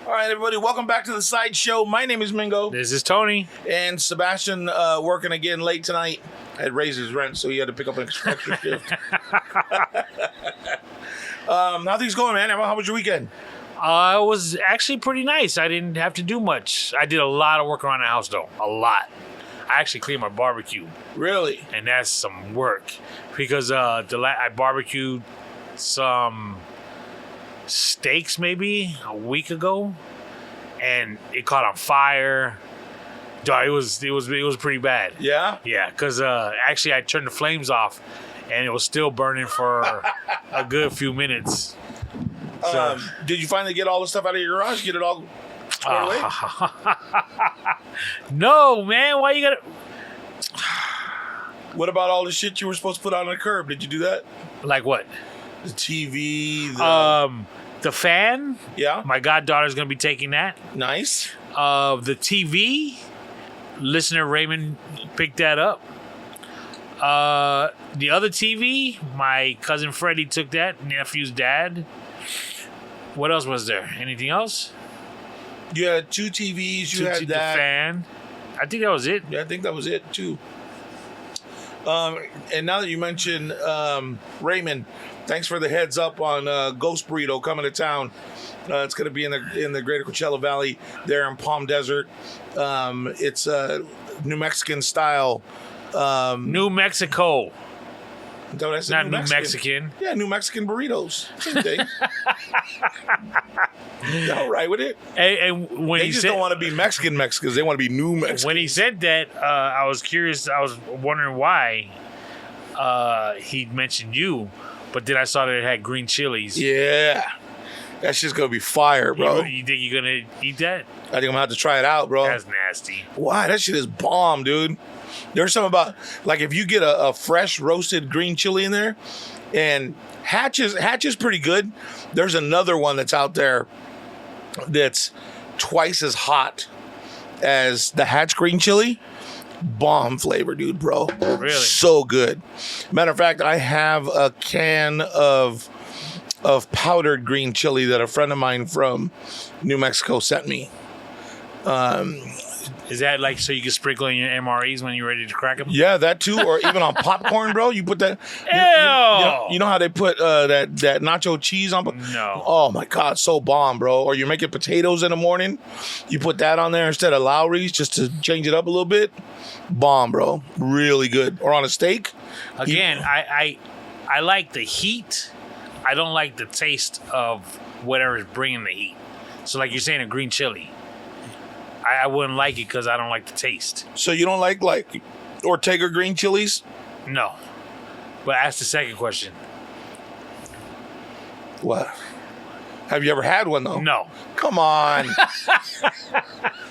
All right, everybody, welcome back to the Sideshow. My name is Mingo. This is Tony. And Sebastian working again late tonight. Had raised his rent, so he had to pick up an extra shift. How things going, man? How was your weekend? It was actually pretty nice. I didn't have to do much. I did a lot of work around the house, though. A lot. I actually cleaned my barbecue. Really? And that's some work. Because I barbecued some steaks maybe a week ago, and it caught on fire. It was pretty bad. Yeah? Yeah, because actually I turned the flames off, and it was still burning for a good few minutes. So, did you finally get all the stuff out of your garage? Get it all squared away? No, man. Why you gotta... What about all the shit you were supposed to put on the curb? Did you do that? Like what? The TV, the fan. Yeah. My goddaughter's gonna be taking that. Nice. The TV. Listener Raymond picked that up. The other TV, my cousin Freddie took that. Nephew's dad. What else was there? Anything else? You had two TVs. You had the that fan. I think that was it. Yeah, I think that was it too. And now that you mentioned Raymond, thanks for the heads up on Ghost Burrito coming to town. It's going to be in the Greater Coachella Valley there in Palm Desert. It's New Mexican style. New Mexico. Is that what I said? Not New Mexican. Yeah, New Mexican burritos. Same thing. You all right with it? And when they just don't want to be Mexicans. They want to be New Mexicans. When he said that, I was curious. I was wondering why he mentioned you, but then I saw that it had green chilies. Yeah. That's just going to be fire, bro. You think you're going to eat that? I think I'm going to have to try it out, bro. That's nasty. Why? That shit is bomb, dude. There's something about, like, if you get a fresh roasted green chili in there, and Hatch is pretty good. There's another one that's out there that's twice as hot as the Hatch green chili. Bomb flavor, dude, bro. Really? So good. Matter of fact, I have a can of powdered green chili that a friend of mine from New Mexico sent me. Is that like so you can sprinkle in your MREs when you're ready to crack them? Yeah, that too. Or even on popcorn, bro. You put that. You know how they put that nacho cheese on? No. Oh, my God. So bomb, bro. Or you're making potatoes in the morning. You put that on there instead of Lowry's just to change it up a little bit. Bomb, bro. Really good. Or on a steak. Again, I like the heat. I don't like the taste of whatever is bringing the heat. So like you're saying, a green chili. I wouldn't like it because I don't like the taste. So you don't like Ortega green chilies? No. But ask the second question. What? Have you ever had one, though? No. Come on.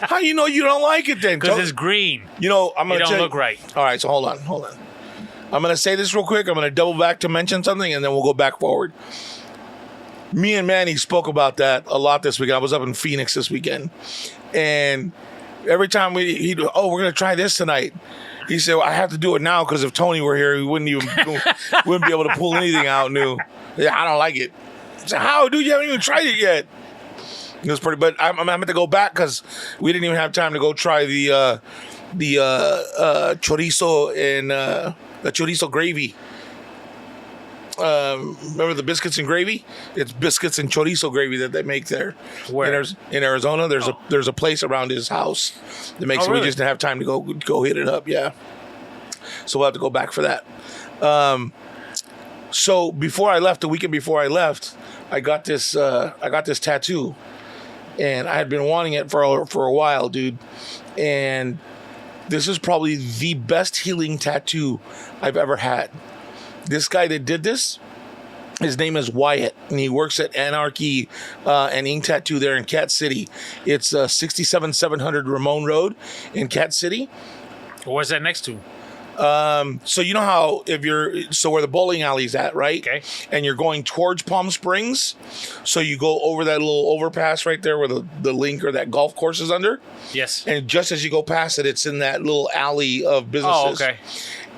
How you know you don't like it then? Because it's green. You know, I'm going to don't look right. All right, so hold on. I'm going to say this real quick. I'm going to double back to mention something, and then we'll go back forward. Me and Manny spoke about that a lot this weekend. I was up in Phoenix this weekend. And every time we're going to try this tonight. He said, well, I have to do it now because if Tony were here, he wouldn't be able to pull anything out new. Yeah, I don't like it. I said, how, dude? You haven't even tried it yet. It was pretty, but I'm having to go back because we didn't even have time to go try the chorizo and the chorizo gravy. Remember the biscuits and gravy? It's biscuits and chorizo gravy that they make there. Where? In Arizona. There's a place around his house that makes it. Really? We just didn't have time to go hit it up. Yeah. So we'll have to go back for that. So before I left, the weekend before I left, I got this tattoo, and I had been wanting it for a while, dude. And this is probably the best healing tattoo I've ever had. This guy that did this, his name is Wyatt, and he works at Anarchy and Ink Tattoo there in Cat City. It's 67700 Ramon Road in Cat City. What's that next to? So you know how where the bowling alley's at, right? Okay. And you're going towards Palm Springs, so you go over that little overpass right there where the link or that golf course is under. Yes. And just as you go past it, it's in that little alley of businesses. Oh, okay.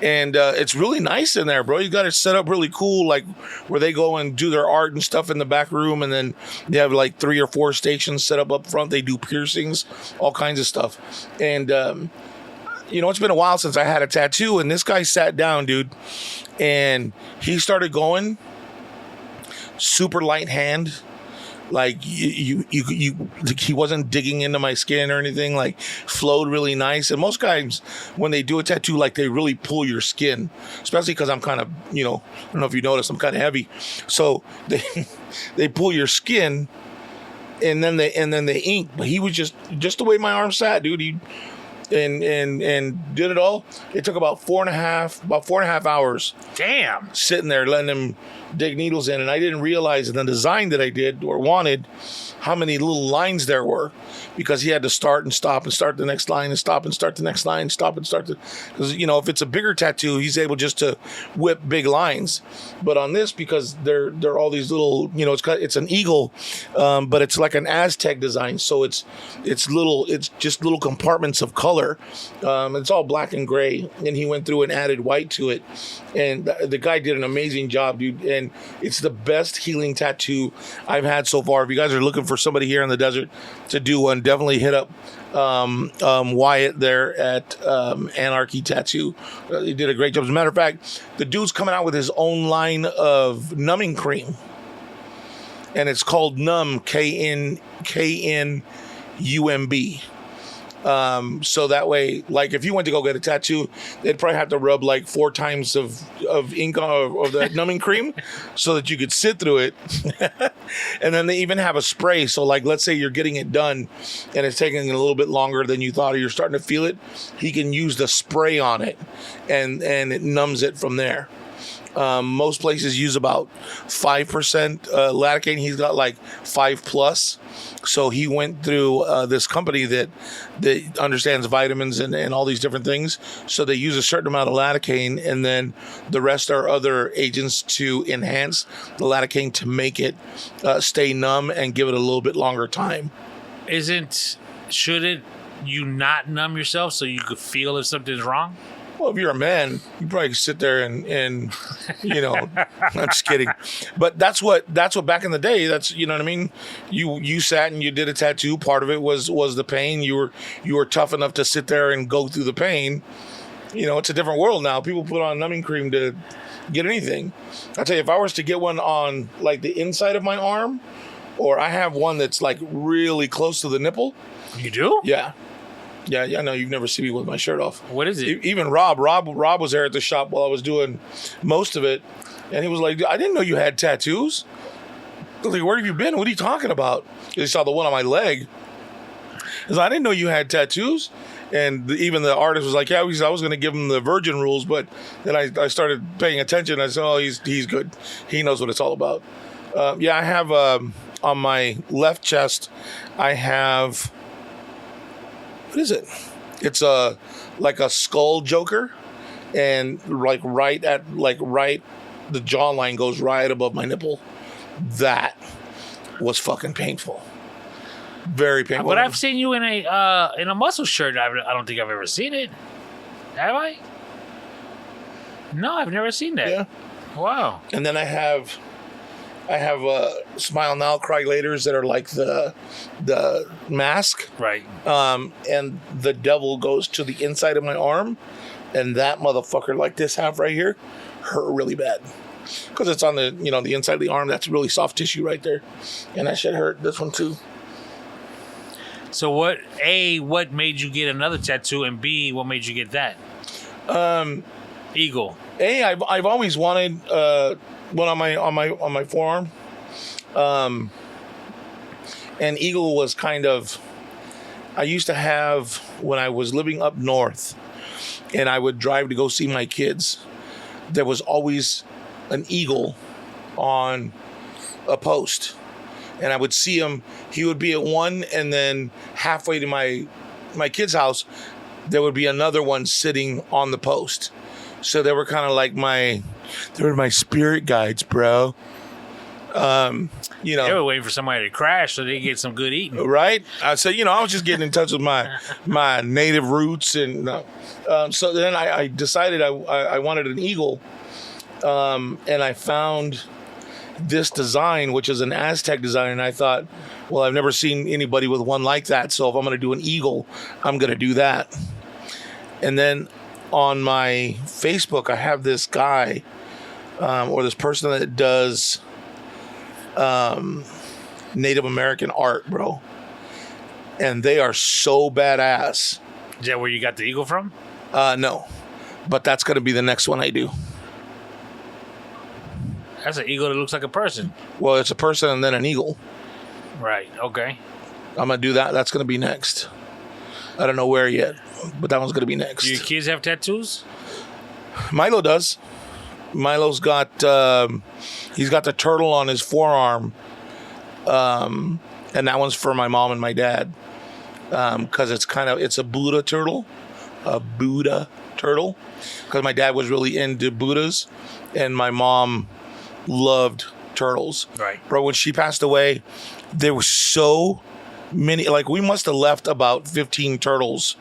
And it's really nice in there, bro. You got it set up really cool, like where they go and do their art and stuff in the back room, and then they have like 3 or 4 stations set up front. They do piercings, all kinds of stuff. And it's been a while since I had a tattoo, and this guy sat down, dude, and he started going super light hand. Like he wasn't digging into my skin or anything. Like flowed really nice. And most guys, when they do a tattoo, like they really pull your skin, especially because I'm kind of, I don't know if you noticed, I'm kind of heavy. So they pull your skin, and then they ink. But he was just the way my arm sat, dude. He and did it all. It took about 4.5 hours. Damn. Sitting there letting him dig needles in, and I didn't realize in the design that I did or wanted how many little lines there were, because he had to start and stop and start the next line and stop and start the next line, stop and start because if it's a bigger tattoo, he's able just to whip big lines. But on this, because they're all these little, it's an eagle, but it's like an Aztec design, so it's just little compartments of color. It's all black and gray, and he went through and added white to it, and the guy did an amazing job, dude. And it's the best healing tattoo I've had so far. If you guys are looking for somebody here in the desert to do one, definitely hit up Wyatt there at Anarchy Tattoo. He did a great job. As a matter of fact, the dude's coming out with his own line of numbing cream, and it's called Numb, KNUMB. So that way, like if you went to go get a tattoo, they'd probably have to rub like 4 times of ink of that numbing cream so that you could sit through it. And then they even have a spray. So like, let's say you're getting it done and it's taking a little bit longer than you thought, or you're starting to feel it. He can use the spray on it, and it numbs it from there. Most places use about 5% lidocaine. He's got like 5+. So he went through this company that understands vitamins and all these different things. So they use a certain amount of lidocaine, and then the rest are other agents to enhance the lidocaine to make it stay numb and give it a little bit longer time. Should you not numb yourself so you could feel if something's wrong? Well, if you're a man, you probably sit there and I'm just kidding. But that's what back in the day, that's, you know what I mean? You sat and you did a tattoo. Part of it was the pain. You were tough enough to sit there and go through the pain. It's a different world now. People put on numbing cream to get anything. I tell you, if I was to get one on like the inside of my arm, or I have one that's like really close to the nipple. You do? Yeah. Yeah, I know you've never seen me with my shirt off. What is it? Even Rob was there at the shop while I was doing most of it, and he was like, "I didn't know you had tattoos." I was like, "Where have you been? What are you talking about?" He saw the one on my leg. He said, "I didn't know you had tattoos." And even the artist was like, "Yeah, I was going to give him the virgin rules, but then I started paying attention. I said, oh, he's good. He knows what it's all about." I have on my left chest, I have. What is it? It's like a skull joker, and the jawline goes right above my nipple. That was fucking painful. Very painful. But I've seen you in a muscle shirt. I don't think I've ever seen it. Have I? No, I've never seen that. Yeah. Wow. And then I have Smile Now, Cry Laters that are like the mask. Right. And the devil goes to the inside of my arm, and that motherfucker, like this half right here, hurt really bad. Because it's on the the inside of the arm. That's really soft tissue right there. And that shit hurt. This one too. So what made you get another tattoo, and B, what made you get that? Eagle. I've always wanted one on my forearm. And Eagle was kind of, I used to have when I was living up north, and I would drive to go see my kids. There was always an eagle on a post, and I would see him. He would be at one, and then halfway to my kid's house, there would be another one sitting on the post. So they were kind of like my spirit guides, bro. You They know, were waiting for somebody to crash so they could get some good eating. right? So I was just getting in touch with my native roots, and so then I decided I wanted an eagle, and I found this design, which is an Aztec design, and I thought, well, I've never seen anybody with one like that, so if I'm going to do an eagle, I'm going to do that. And then on my Facebook, I have this guy or this person that does Native American art, bro, and they are so badass. Is that where you got the eagle from? No, but that's going to be the next one I do. That's an eagle that looks like a person. Well, it's a person and then an eagle. Right. Okay. I'm going to do that. That's going to be next. I don't know where yet, but that one's going to be next. Do your kids have tattoos? Milo does. Milo's got, he's got the turtle on his forearm. And that one's for my mom and my dad. Cause it's a Buddha turtle, cause my dad was really into Buddhas and my mom loved turtles. Right. Bro, when she passed away, there were so many, like we must have left about 15 turtles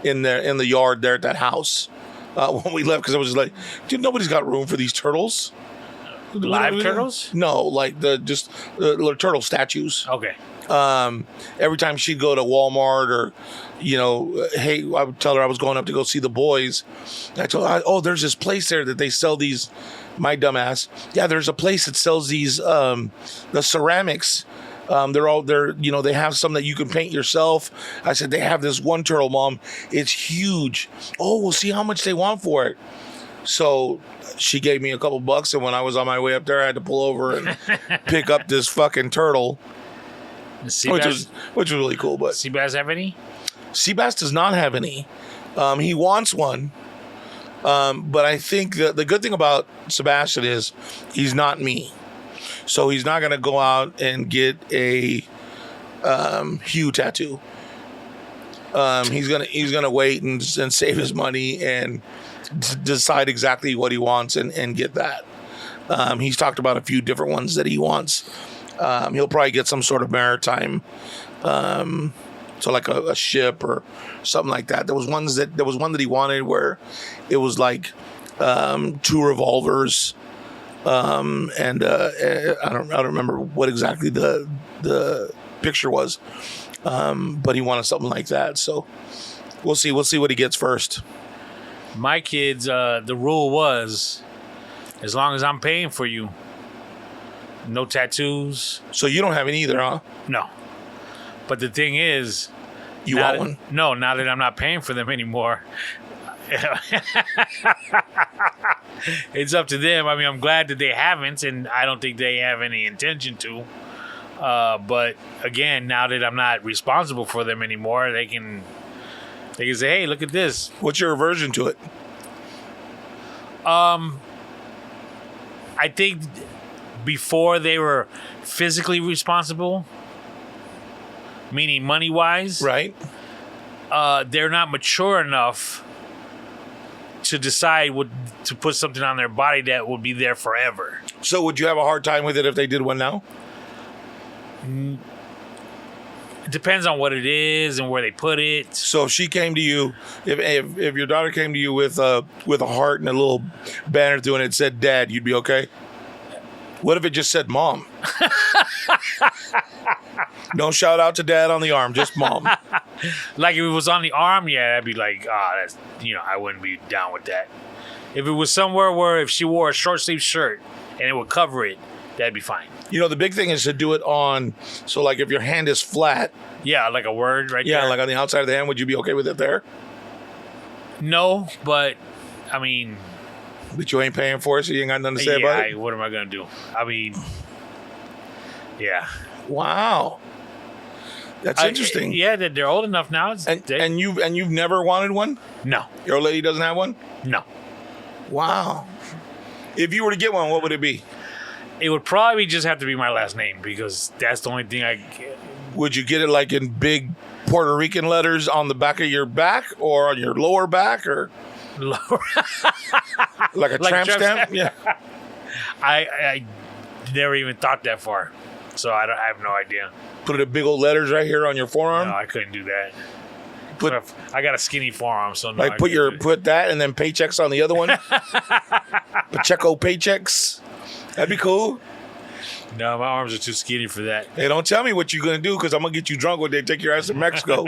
in the yard there at that house when we left, because I was just like, dude, nobody's got room for these turtles. Live turtles? No, like the little turtle statues. Okay. Every time she'd go to Walmart or, hey, I would tell her I was going up to go see the boys. I told her, oh, there's this place there that they sell these. My dumbass. Yeah, there's a place that sells these the ceramics. They have some that you can paint yourself. I said, they have this one turtle, Mom. It's huge. Oh, we'll see how much they want for it. So she gave me a couple bucks, and when I was on my way up there, I had to pull over and pick up this fucking turtle, which was really cool. But Seabass have any? Seabass does not have any. He wants one. But I think the good thing about Sebastian is he's not me. So he's not going to go out and get a Hue tattoo. He's gonna wait and save his money and decide exactly what he wants and get that. He's talked about a few different ones that he wants. He'll probably get some sort of maritime, so like a ship or something like that. There was one that he wanted where it was like 2 revolvers. And I don't remember what exactly the picture was, but he wanted something like that. So we'll see what he gets first. My kids, the rule was, as long as I'm paying for you, no tattoos. So you don't have any either, huh? No. But the thing is, you want one? No, now that I'm not paying for them anymore. It's up to them. I mean, I'm glad that they haven't, and I don't think they have any intention to. But again, now that I'm not responsible for them anymore, they can say, "Hey, look at this." What's your aversion to it? I think before they were physically responsible, meaning money-wise, right? They're not mature enough to decide to put something on their body that will be there forever. So would you have a hard time with it if they did one now? It depends on what it is and where they put it. So if she came to you, if your daughter came to you with a heart and a little banner through it and it said Dad, you'd be okay? What if it just said Mom? Don't shout out to Dad on the arm, just Mom. Like if it was on the arm, yeah, I'd be like, that's, I wouldn't be down with that. If it was somewhere where if she wore a short sleeve shirt and it would cover it, that'd be fine. The big thing is to do it on, so like if your hand is flat. Yeah, like a word right there. Yeah, like on the outside of the hand, would you be okay with it there? No, but, I mean. But you ain't paying for it, so you ain't got nothing to say about it? What am I going to do? I mean, yeah. Wow. That's interesting. Yeah, they're old enough now. And you've never wanted one? No. Your old lady doesn't have one? No. Wow. If you were to get one, what would it be? It would probably just have to be my last name because that's the only thing I get. Would you get it like in big Puerto Rican letters on the back of your back or on your lower back or lower? like a tramp stamp? Yeah. never even thought that far. So I have no idea. Put the big old letters right here on your forearm. No, I couldn't do that. Put, I got a skinny forearm, so no. like put that and then paychecks on the other one. Pacheco paychecks. That'd be cool. No, my arms are too skinny for that. Hey, don't tell me what you're gonna do because I'm gonna get you drunk when they take your ass to Mexico.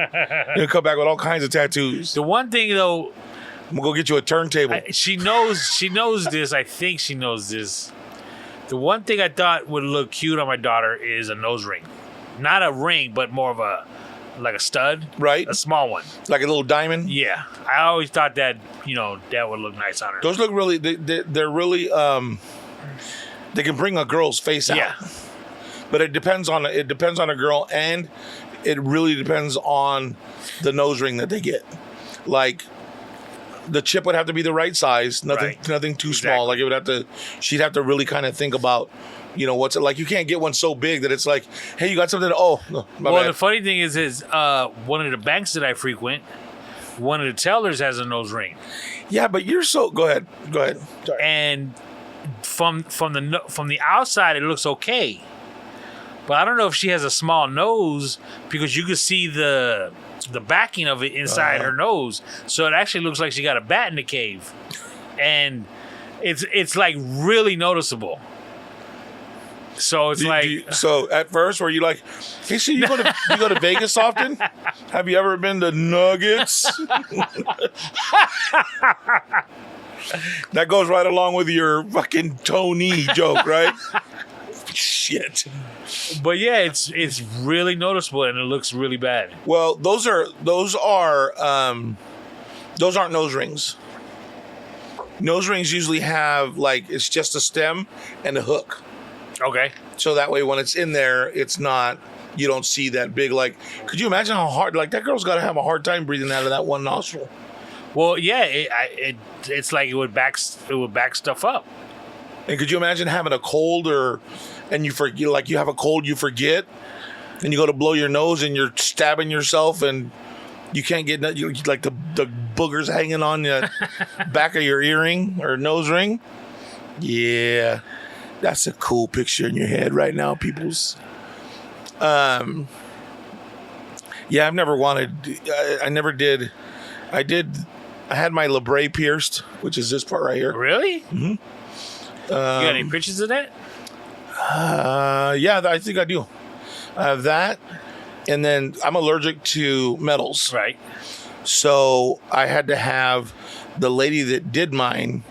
You'll come back with all kinds of tattoos. The one thing though, I'm gonna go get you a turntable. she knows this. I think she knows this. The one thing I thought would look cute on my daughter is a nose ring. Not a ring, but more of a stud. Right. A small one. Like a little diamond. Yeah. I always thought that, that would look nice on her. Those look really, they're really, they can bring a girl's face out. Yeah. But it depends on a girl, and it really depends on the nose ring that they get. Like, the chip would have to be the right size, nothing too small. Like she'd have to really kind of think about, what's it like. You can't get one so big that it's like, hey, you got something? Oh, no, my bad. The funny thing is one of the banks that I frequent, one of the tellers has a nose ring. Yeah, but go ahead. Sorry. And from the outside, it looks okay. But I don't know if she has a small nose because you can see the backing of it inside her nose. So it actually looks like she got a bat in the cave. And it's like really noticeable. So it's so at first were you like, hey, so you go to Vegas often? Have you ever been to Nuggets? That goes right along with your fucking Tony joke, right? Shit. But yeah, it's really noticeable and it looks really bad. Well, those aren't nose rings. Nose rings usually have it's just a stem and a hook. Okay. So that way when it's in there, it's not, you don't see that big, could you imagine how hard, that girl's got to have a hard time breathing out of that one nostril. Well, yeah, it's like it would back stuff up. And could you imagine having a cold and you forget, you have a cold, you forget, and you go to blow your nose and you're stabbing yourself and you can't get, the boogers hanging on the back of your earring or nose ring? Yeah. That's a cool picture in your head right now, peoples. Yeah, I've never wanted. I never did. I had my labret pierced, which is this part right here. Really? Mm-hmm. You got any pictures of that? Yeah, I think I do. I have that, and then I'm allergic to metals. Right. So I had to have the lady that did mine.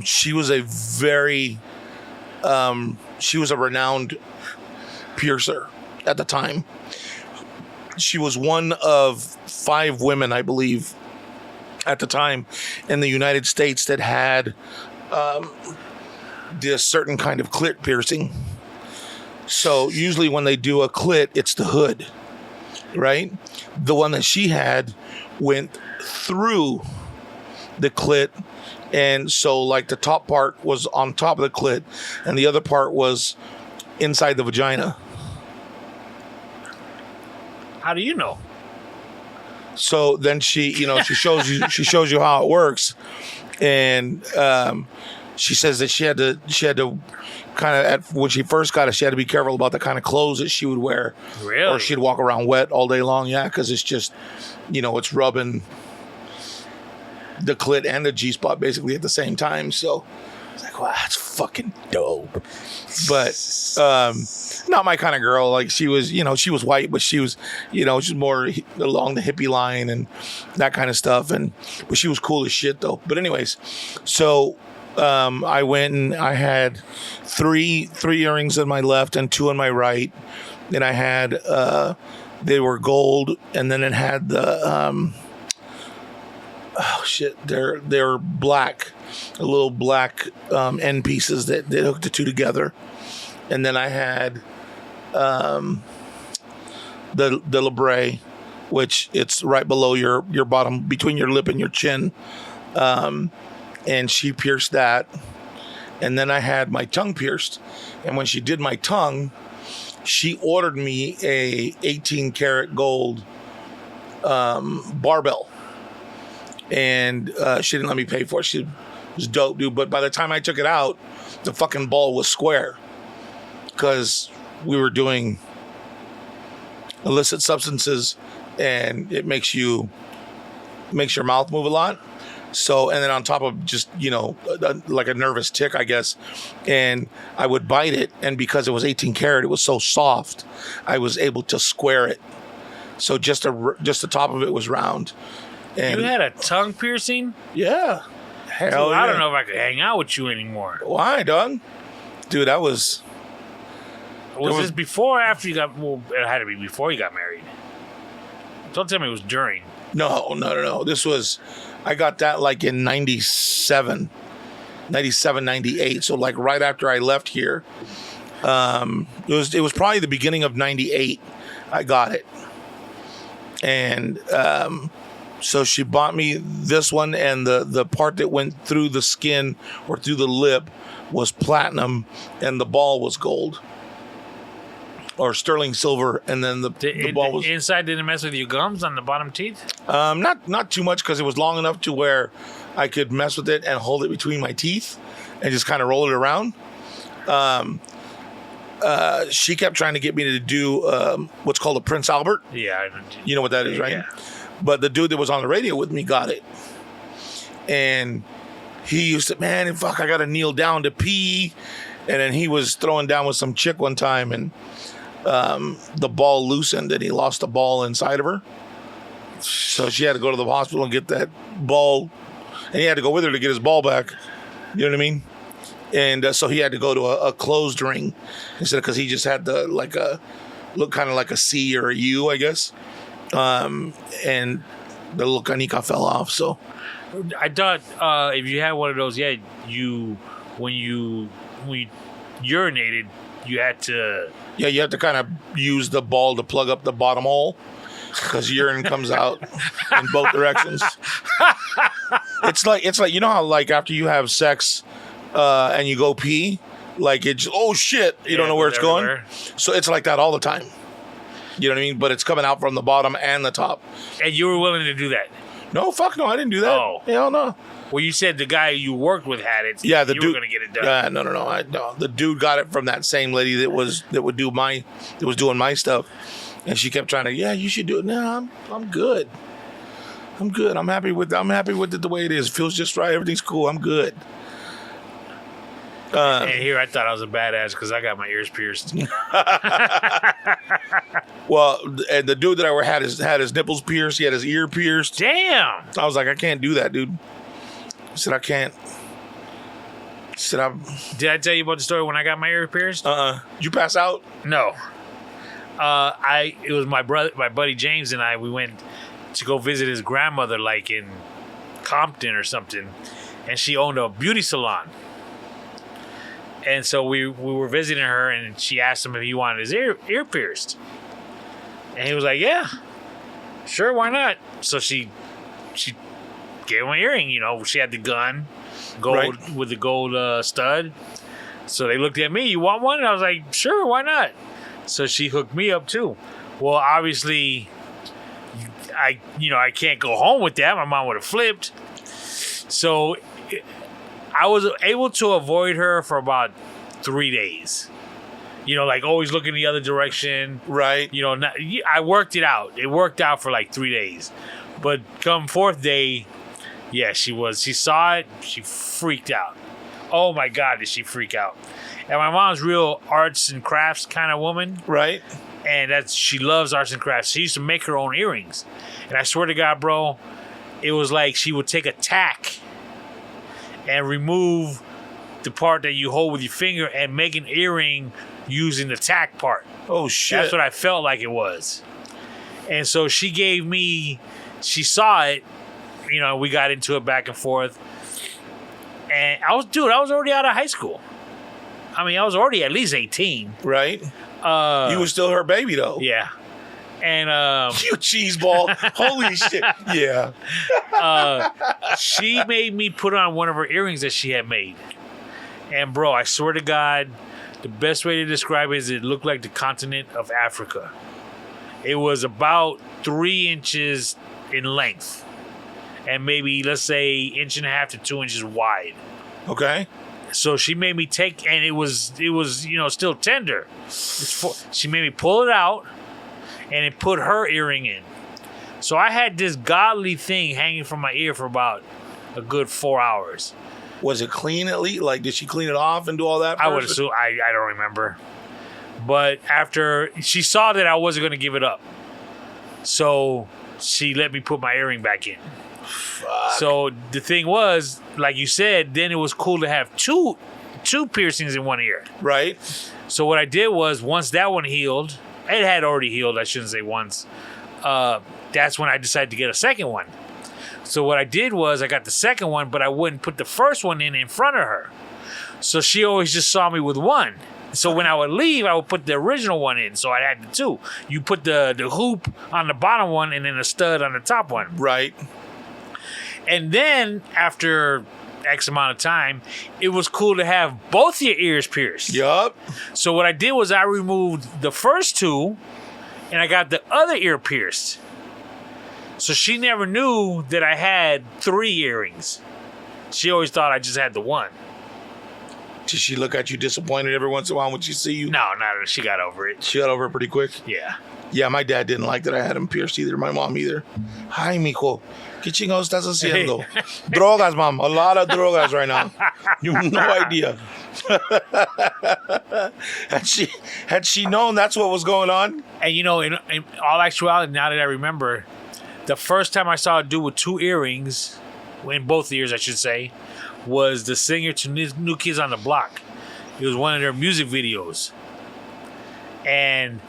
She was a renowned piercer at the time. She was one of 5 women, I believe, at the time in the United States that had this certain kind of clit piercing. So usually when they do a clit, it's the hood, right? The one that she had went through the clit. And so the top part was on top of the clit and the other part was inside the vagina. How do you know? So then she shows you how it works. And she says that she had to kind of, when she first got it, she had to be careful about the kind of clothes that she would wear. Really? Or she'd walk around wet all day long. Yeah. Cause it's just, it's rubbing the clit and the G-spot basically at the same time. So I was like, wow, that's fucking dope. But not my kind of girl. She was, she was white, but she was, she's more along the hippie line and that kind of stuff. But she was cool as shit though. But anyways, so I went and I had three earrings in my left and 2 on my right. And I had, they were gold, and then it had the, they're black, little black end pieces that hooked the 2 together. And then I had the labret, which it's right below your bottom, between your lip and your chin. And she pierced that. And then I had my tongue pierced. And when she did my tongue, she ordered me a 18 karat gold barbell. And she didn't let me pay for it. She was dope, dude. But by the time I took it out, the fucking ball was square because we were doing illicit substances, and it makes your mouth move a lot. So, and then on top of just, like a nervous tick, I guess, and I would bite it, and because it was 18 karat, it was so soft, I was able to square it. So just the top of it was round. And you had a tongue piercing? Yeah. Hell I yeah. don't know if I could hang out with you anymore. Why, dog? Dude, that was... Was this before or after you got... Well, it had to be before you got married. Don't tell me it was during. No. This was... I got that like in 97, 98. So like right after I left here. It was probably the beginning of 98 I got it. And so she bought me this one, and the part that went through the skin or through the lip was platinum, and the ball was gold. Or sterling silver, and then the ball was... Inside didn't mess with your gums on the bottom teeth? Not too much, because it was long enough to where I could mess with it and hold it between my teeth and just kind of roll it around. She kept trying to get me to do what's called a Prince Albert. Yeah. You know what that is, right? Yeah. But the dude that was on the radio with me got it. And he used to, man, fuck, I got to kneel down to pee. And then he was throwing down with some chick one time, and the ball loosened, and he lost the ball inside of her. So she had to go to the hospital and get that ball, and he had to go with her to get his ball back. You know what I mean? And so he had to go to a closed ring instead, because he just had look kind of like a C or a U, I guess. And the little canica fell off. So I thought if you had one of those, when you urinated, you had to... Yeah, you have to kind of use the ball to plug up the bottom hole, because urine comes out in both directions. It's like you know how like after you have sex and you go pee, like it's oh shit, you don't know where it's going. So it's like that all the time. You know what I mean? But it's coming out from the bottom and the top. And you were willing to do that? No, fuck no, I didn't do that. Oh. Hell no. Well, you said the guy you worked with had it. Yeah, the you dude were going to get it done. No. The dude got it from that same lady that was doing my stuff, and she kept trying to. Yeah, you should do it. No, I'm good. I'm good. I'm happy with it the way it is. It feels just right. Everything's cool. I'm good. And here I thought I was a badass because I got my ears pierced. Well, and the dude that I had his nipples pierced. He had his ear pierced. Damn. I was like, I can't do that, dude. I said, I can't. Did I tell you about the story when I got my ear pierced? Did you pass out? No. It was my buddy James and I. We went to go visit his grandmother, like in Compton or something, and she owned a beauty salon. And so we were visiting her, and she asked him if he wanted his ear pierced, and he was like, "Yeah, sure, why not?" So she gave him an earring. You know, she had the gun, gold right. with the gold stud. So they looked at me. You want one? And I was like, "Sure, why not?" So she hooked me up too. Well, obviously, I can't go home with that. My mom would have flipped. So I was able to avoid her for about 3 days. You know, like always looking the other direction. Right. You know, I worked it out. It worked out for like 3 days. But come fourth day, yeah, she saw it. She freaked out. Oh my God, did she freak out. And my mom's real arts and crafts kind of woman. Right. And she loves arts and crafts. She used to make her own earrings. And I swear to God, bro, it was like she would take a tack and remove the part that you hold with your finger and make an earring using the tack part. Oh, shit. That's what I felt like it was. And so she saw it, you know, we got into it back and forth. And I was already out of high school. I mean, I was already at least 18. Right. You were still her baby, though. Yeah. And you cheeseball. Holy shit. Yeah. She made me put on one of her earrings that she had made. And bro, I swear to God, the best way to describe it is it looked like the continent of Africa. It was about 3 inches in length. And maybe, let's say, 1.5 to 2 inches wide. Okay. So she made me take, and it was still tender. She made me pull it out, and it put her earring in. So I had this godly thing hanging from my ear for about a good 4 hours. Was it clean at least? Like, did she clean it off and do all that? I would assume. I don't remember. But after she saw that I wasn't going to give it up, so she let me put my earring back in. Fuck. So the thing was, like you said, then it was cool to have two piercings in one ear. Right. So what I did was, once that one healed, it had already healed, I shouldn't say once, that's when I decided to get a second one. So what I did was I got the second one, but I wouldn't put the first one in front of her. So she always just saw me with one. So when I would leave, I would put the original one in. So I had the two. You put the hoop on the bottom one and then a stud on the top one. Right. And then after X amount of time, it was cool to have both your ears pierced. Yup. So what I did was I removed the first two and I got the other ear pierced. So she never knew that I had 3 earrings. She always thought I just had the one. Did she look at you disappointed every once in a while when she see you? No, not she got over it. She got over it pretty quick? Yeah. Yeah, my dad didn't like that I had him pierced either. My mom either. Hi, mijo. ¿Qué chingados estás haciendo? Drogas, mom. A lot of drogas right now. You have no idea. had she known that's what was going on? And in all actuality, now that I remember, the first time I saw a dude with 2 earrings, in both ears, I should say, was the singer to New Kids on the Block. It was one of their music videos. And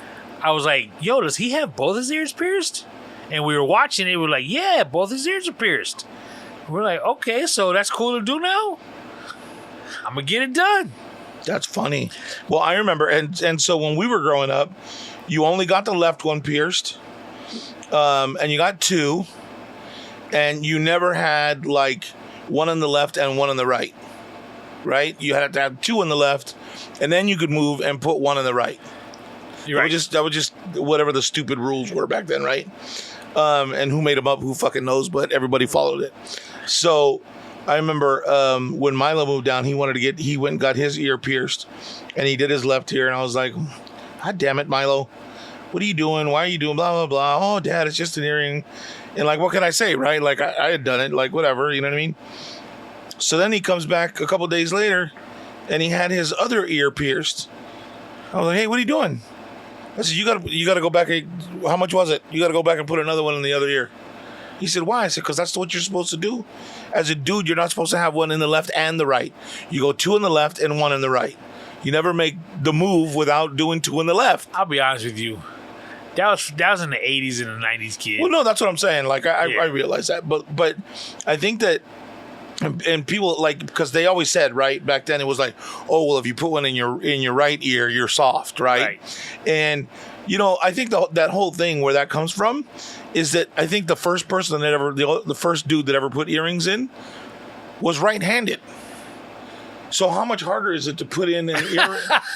I was like, yo, does he have both his ears pierced? And we were watching it. We were like, yeah, both his ears are pierced. We're like, okay, so that's cool to do now? I'm going to get it done. That's funny. Well, I remember. And so when we were growing up, you only got the left one pierced. And you got 2. And you never had like one on the left and one on the right. Right? You had to have 2 on the left. And then you could move and put one on the right. You're right. That was just whatever the stupid rules were back then, right? And who made them up, who fucking knows, but everybody followed it. So I remember when Milo moved down, he went and got his ear pierced, and he did his left ear, and I was like, God damn it, Milo. What are you doing? Why are you doing blah, blah, blah? Oh, Dad, it's just an earring. And like, what can I say, right? Like, I had done it, like, whatever, you know what I mean? So then he comes back a couple days later, and he had his other ear pierced. I was like, hey, what are you doing? I said, you gotta go back. How much was it? You gotta go back and put another one in the other ear. He said, why? I said, because that's what you're supposed to do. As a dude, you're not supposed to have one in the left and the right. You go 2 in the left and 1 in the right. You never make the move without doing 2 in the left. I'll be honest with you. That was in the 80s and the 90s, kid. Well, no, that's what I'm saying. Like, I realize that. But I think that, and people, like, because they always said, right, back then it was like, oh, well, if you put one in your right ear, you're soft, right? And, I think that whole thing where that comes from is that I think the first person the first dude that ever put earrings in was right-handed. So how much harder is it to put in an ear? You know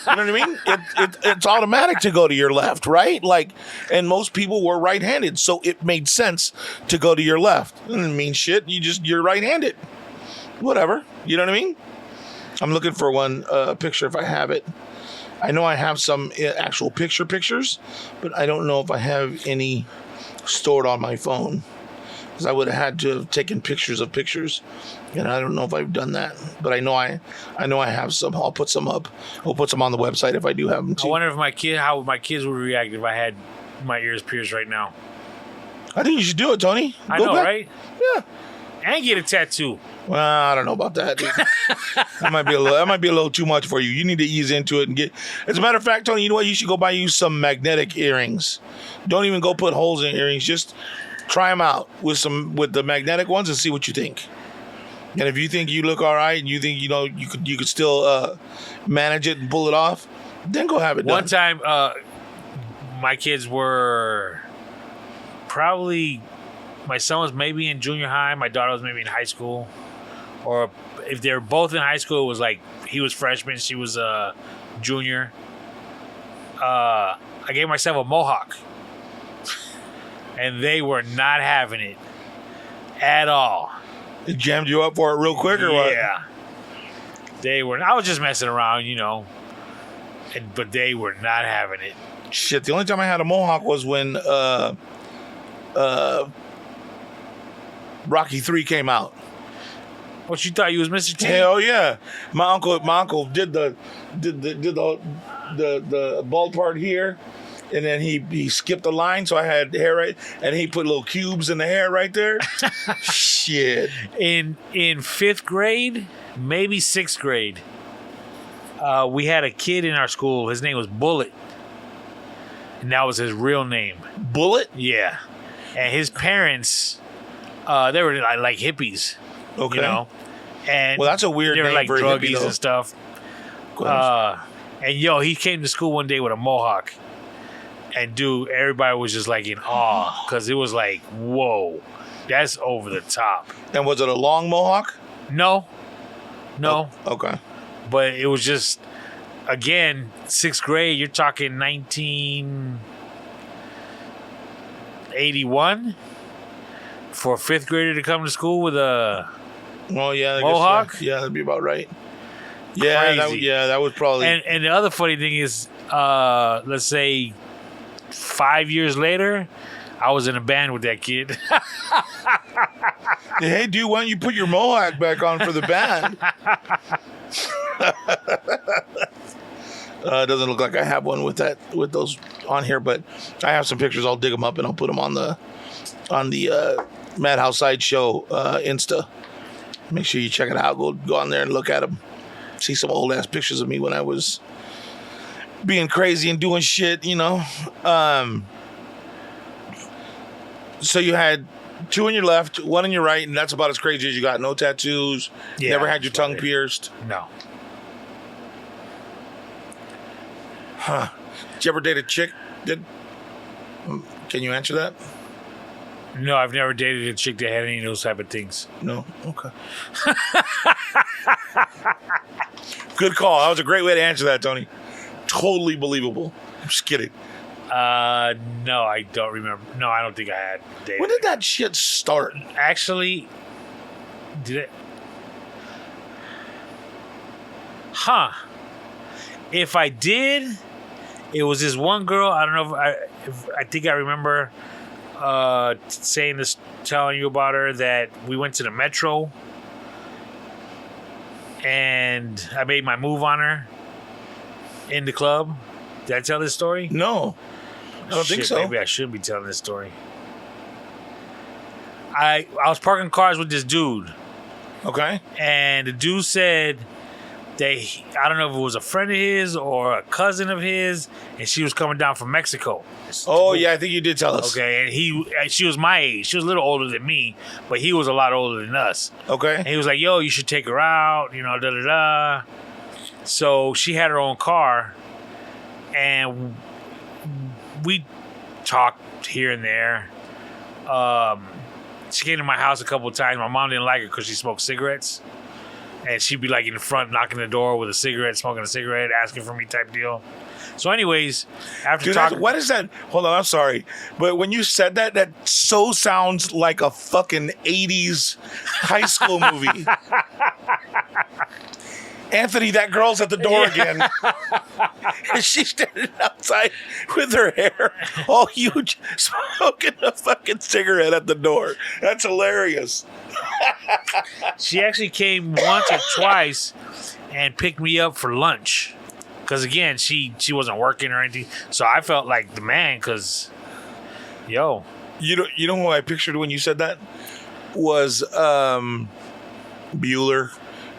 what I mean? It's automatic to go to your left, right? Like, and most people were right-handed, so it made sense to go to your left. It doesn't mean shit. You're right-handed. Whatever. You know what I mean? I'm looking for one picture if I have it. I know I have some actual pictures, but I don't know if I have any stored on my phone. Because I would have had to have taken pictures of pictures, and I don't know if I've done that. But I know I have some. I'll put some up. I'll put some on the website if I do have them too. I wonder if how my kids would react if I had my ears pierced right now. I think you should do it, Tony. I know, right? Yeah. And get a tattoo. Well, I don't know about that, dude. That might be a little too much for you. You need to ease into it and get. As a matter of fact, Tony, you know what? You should go buy you some magnetic earrings. Don't even go put holes in earrings. Just try them out with the magnetic ones and see what you think. And if you think you look all right and you think you could still manage it and pull it off, then go have it done. One time, my kids were probably. My son was maybe in junior high. My daughter was maybe in high school. Or if they were both in high school, it was like he was freshman, she was a junior. I gave myself a mohawk. And they were not having it at all. It jammed you up for it real quick or what? Yeah. They were. I was just messing around, but they were not having it. Shit, the only time I had a mohawk was when Rocky 3 came out. What, you thought you was Mr. T? Hell yeah. My uncle did the bald part here, and then he skipped the line, so I had hair right, and he put little cubes in the hair right there. Shit. In 5th grade, maybe 6th grade, we had a kid in our school. His name was Bullet. And that was his real name. Bullet? Yeah. And his parents, they were like hippies. Okay. And well, that's a weird they were name like for a hippie, druggies though. and stuff. And he came to school one day with a mohawk. And dude, everybody was just like in awe because it was like, whoa, that's over the top. And was it a long mohawk? No. Oh, okay. But it was just, again, 6th grade, you're talking 1981 for a 5th grader to come to school with a yeah, mohawk? Yeah, that'd be about right. Yeah, Crazy. that was probably. And the other funny thing is, let's say 5 years later, I was in a band with that kid. Hey, dude, why don't you put your mohawk back on for the band? It doesn't look like I have one with those on here, but I have some pictures. I'll dig them up and I'll put them on the Madhouse Sideshow Insta. Make sure you check it out. Go on there and look at them. See some old ass pictures of me when I was being crazy and doing shit, So you had 2 on your left, 1 on your right, and that's about as crazy as you got. No tattoos. Yeah, never had your tongue pierced. No. Huh. Did you ever date a chick? Can you answer that? No, I've never dated a chick that had any of those type of things. No? Okay. Good call. That was a great way to answer that, Tony. Totally believable. I'm just kidding. No, I don't remember. No, I don't think I had dated. When did that shit start? Actually, did it? Huh. If I did, it was this one girl. I don't know if I think I remember telling you about her, that we went to the Metro and I made my move on her in the club. Did I tell this story? No. I don't think so. Maybe I shouldn't be telling this story. I was parking cars with this dude. Okay. And the dude said I don't know if it was a friend of his or a cousin of his, and she was coming down from Mexico. Oh, yeah, I think you did tell us. Okay, and she was my age. She was a little older than me, but he was a lot older than us. Okay. And he was like, yo, you should take her out, da-da-da. So she had her own car, and we talked here and there. She came to my house a couple of times. My mom didn't like her because she smoked cigarettes. And she'd be like in the front, knocking the door with a cigarette, smoking a cigarette, asking for me type deal. So anyways, after talking... What is that? Hold on, I'm sorry. But when you said that, that so sounds like a fucking 80s high school movie. Anthony, that girl's at the door again. And she's standing outside with her hair all huge, smoking a fucking cigarette at the door. That's hilarious. She actually came once or twice and picked me up for lunch. Because, again, she wasn't working or anything. So I felt like the man because, yo. You know who I pictured when you said that? Was Bueller.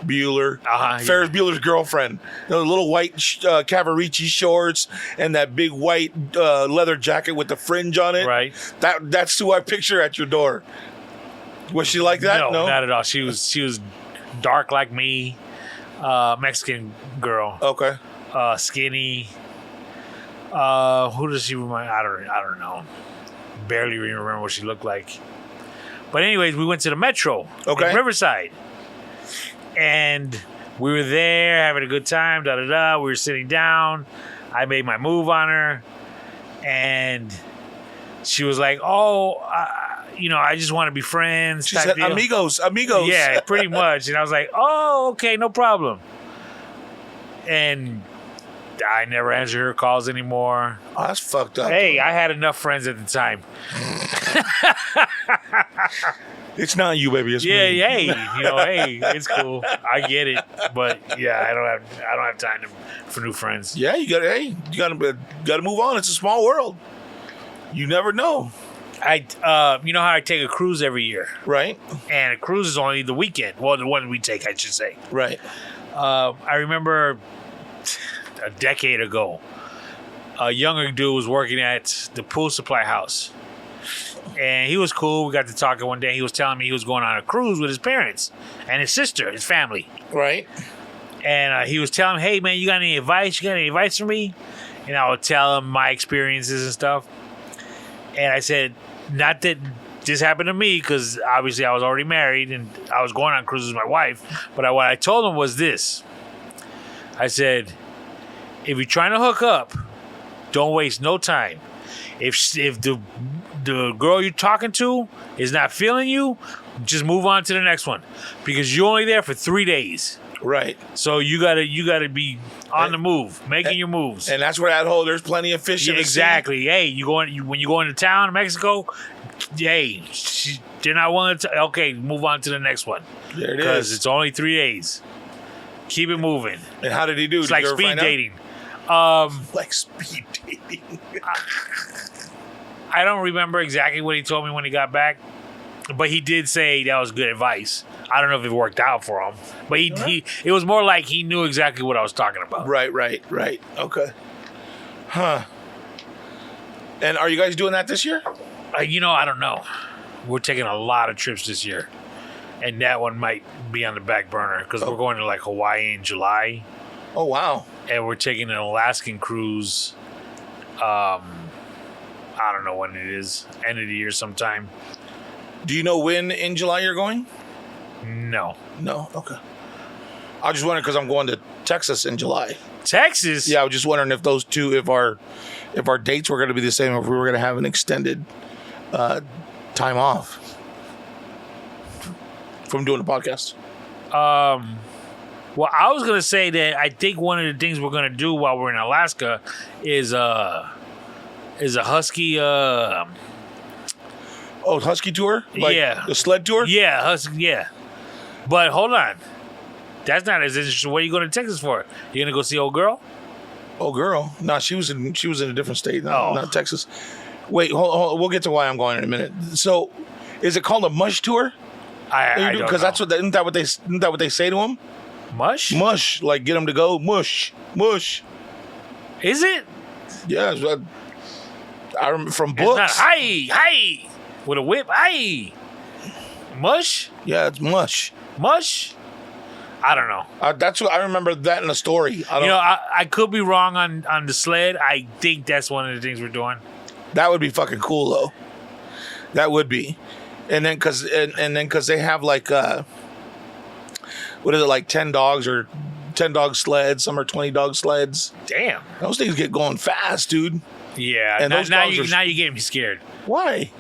Ferris Bueller's girlfriend. The little white Cavaricci shorts and that big white leather jacket with the fringe on it. Right. That's who I picture at your door. Was she like that? No, not at all. She was dark like me, Mexican girl. Okay. Skinny. Who does she remind? I don't know. Barely even remember what she looked like. But anyways, we went to the Metro in Riverside. And we were there having a good time, We were sitting down. I made my move on her. And she was like, I just want to be friends. She said, amigos. Yeah, pretty much. And I was like, oh, okay, no problem. And I never answer her calls anymore. Oh, that's fucked up. Hey, I had enough friends at the time. It's not you, baby. It's Yeah, me. hey, hey, it's cool. I get it, but yeah, I don't have time for new friends. Yeah, you gotta move on. It's a small world. You never know, You know how I take a cruise every year, right? and a cruise is only the weekend. Well, the one we take, I should say. Right. I remember a decade ago, a younger dude was working at the pool supply house. And he was cool. We got to talking one day. He was telling me he was going on a cruise with his parents and his sister, his family. Right. And he was telling me, hey, man, you got any advice? You got any advice for me? And I would tell him my experiences and stuff. And I said, not that this happened to me, because obviously I was already married and I was going on cruises with my wife. But what I told him was this. I said, if you're trying to hook up, don't waste no time. If the girl you're talking to is not feeling you, just move on to the next one, because you're only there for 3 days. Right. So you gotta be on the move, making your moves. And that's where that whole there's plenty of fish. Yeah, in the exactly. Hey, when you go into town in Mexico, hey, they're not willing to. Okay, move on to the next one. There it Because is. it's only 3 days. Keep it moving. And how did he do? It's Did like you ever speed find out? dating. Like speed dating. I don't remember exactly what he told me when he got back, but he did say that was good advice. I don't know if it worked out for him, but it was more like he knew exactly what I was talking about. Right. Okay. Huh. And are you guys doing that this year? I don't know. We're taking a lot of trips this year, and that one might be on the back burner because we're going to like Hawaii in July, Oh, wow. and we're taking an Alaskan cruise. I don't know when it is. End of the year sometime. Do you know when in July you're going? No. No? Okay. I just wondering because I'm going to Texas in July. Texas? Yeah, I was just wondering if those two, if our dates were going to be the same, if we were going to have an extended time off from doing the podcast. Well, I was going to say that I think one of the things we're going to do while we're in Alaska is a husky. Husky tour? Like Yeah. the sled tour? Yeah, husky. Yeah. But hold on, that's not as interesting. What are you going to Texas for? You going to go see old girl? Oh, girl. No, she was in a different state, Oh. not Texas. Wait, hold, we'll get to why I'm going in a minute. So, is it called a mush tour? I don't know. Because isn't that what they say to them? Mush. Mush, like get them to go. Mush. Is it? Yeah, I remember from It's not. books. Hi, with a whip. Hi. Mush. Yeah, it's mush. Mush. I don't know. That's what I remember that in a story. I could be wrong on the sled. I think that's one of the things we're doing. That would be fucking cool though. That would be, and then because they have like what is it, like 10 dogs or 10 dog sleds? Some are 20 dog sleds. Damn. Those things get going fast, dude. Yeah. And those dogs are- now you're getting me scared, Why?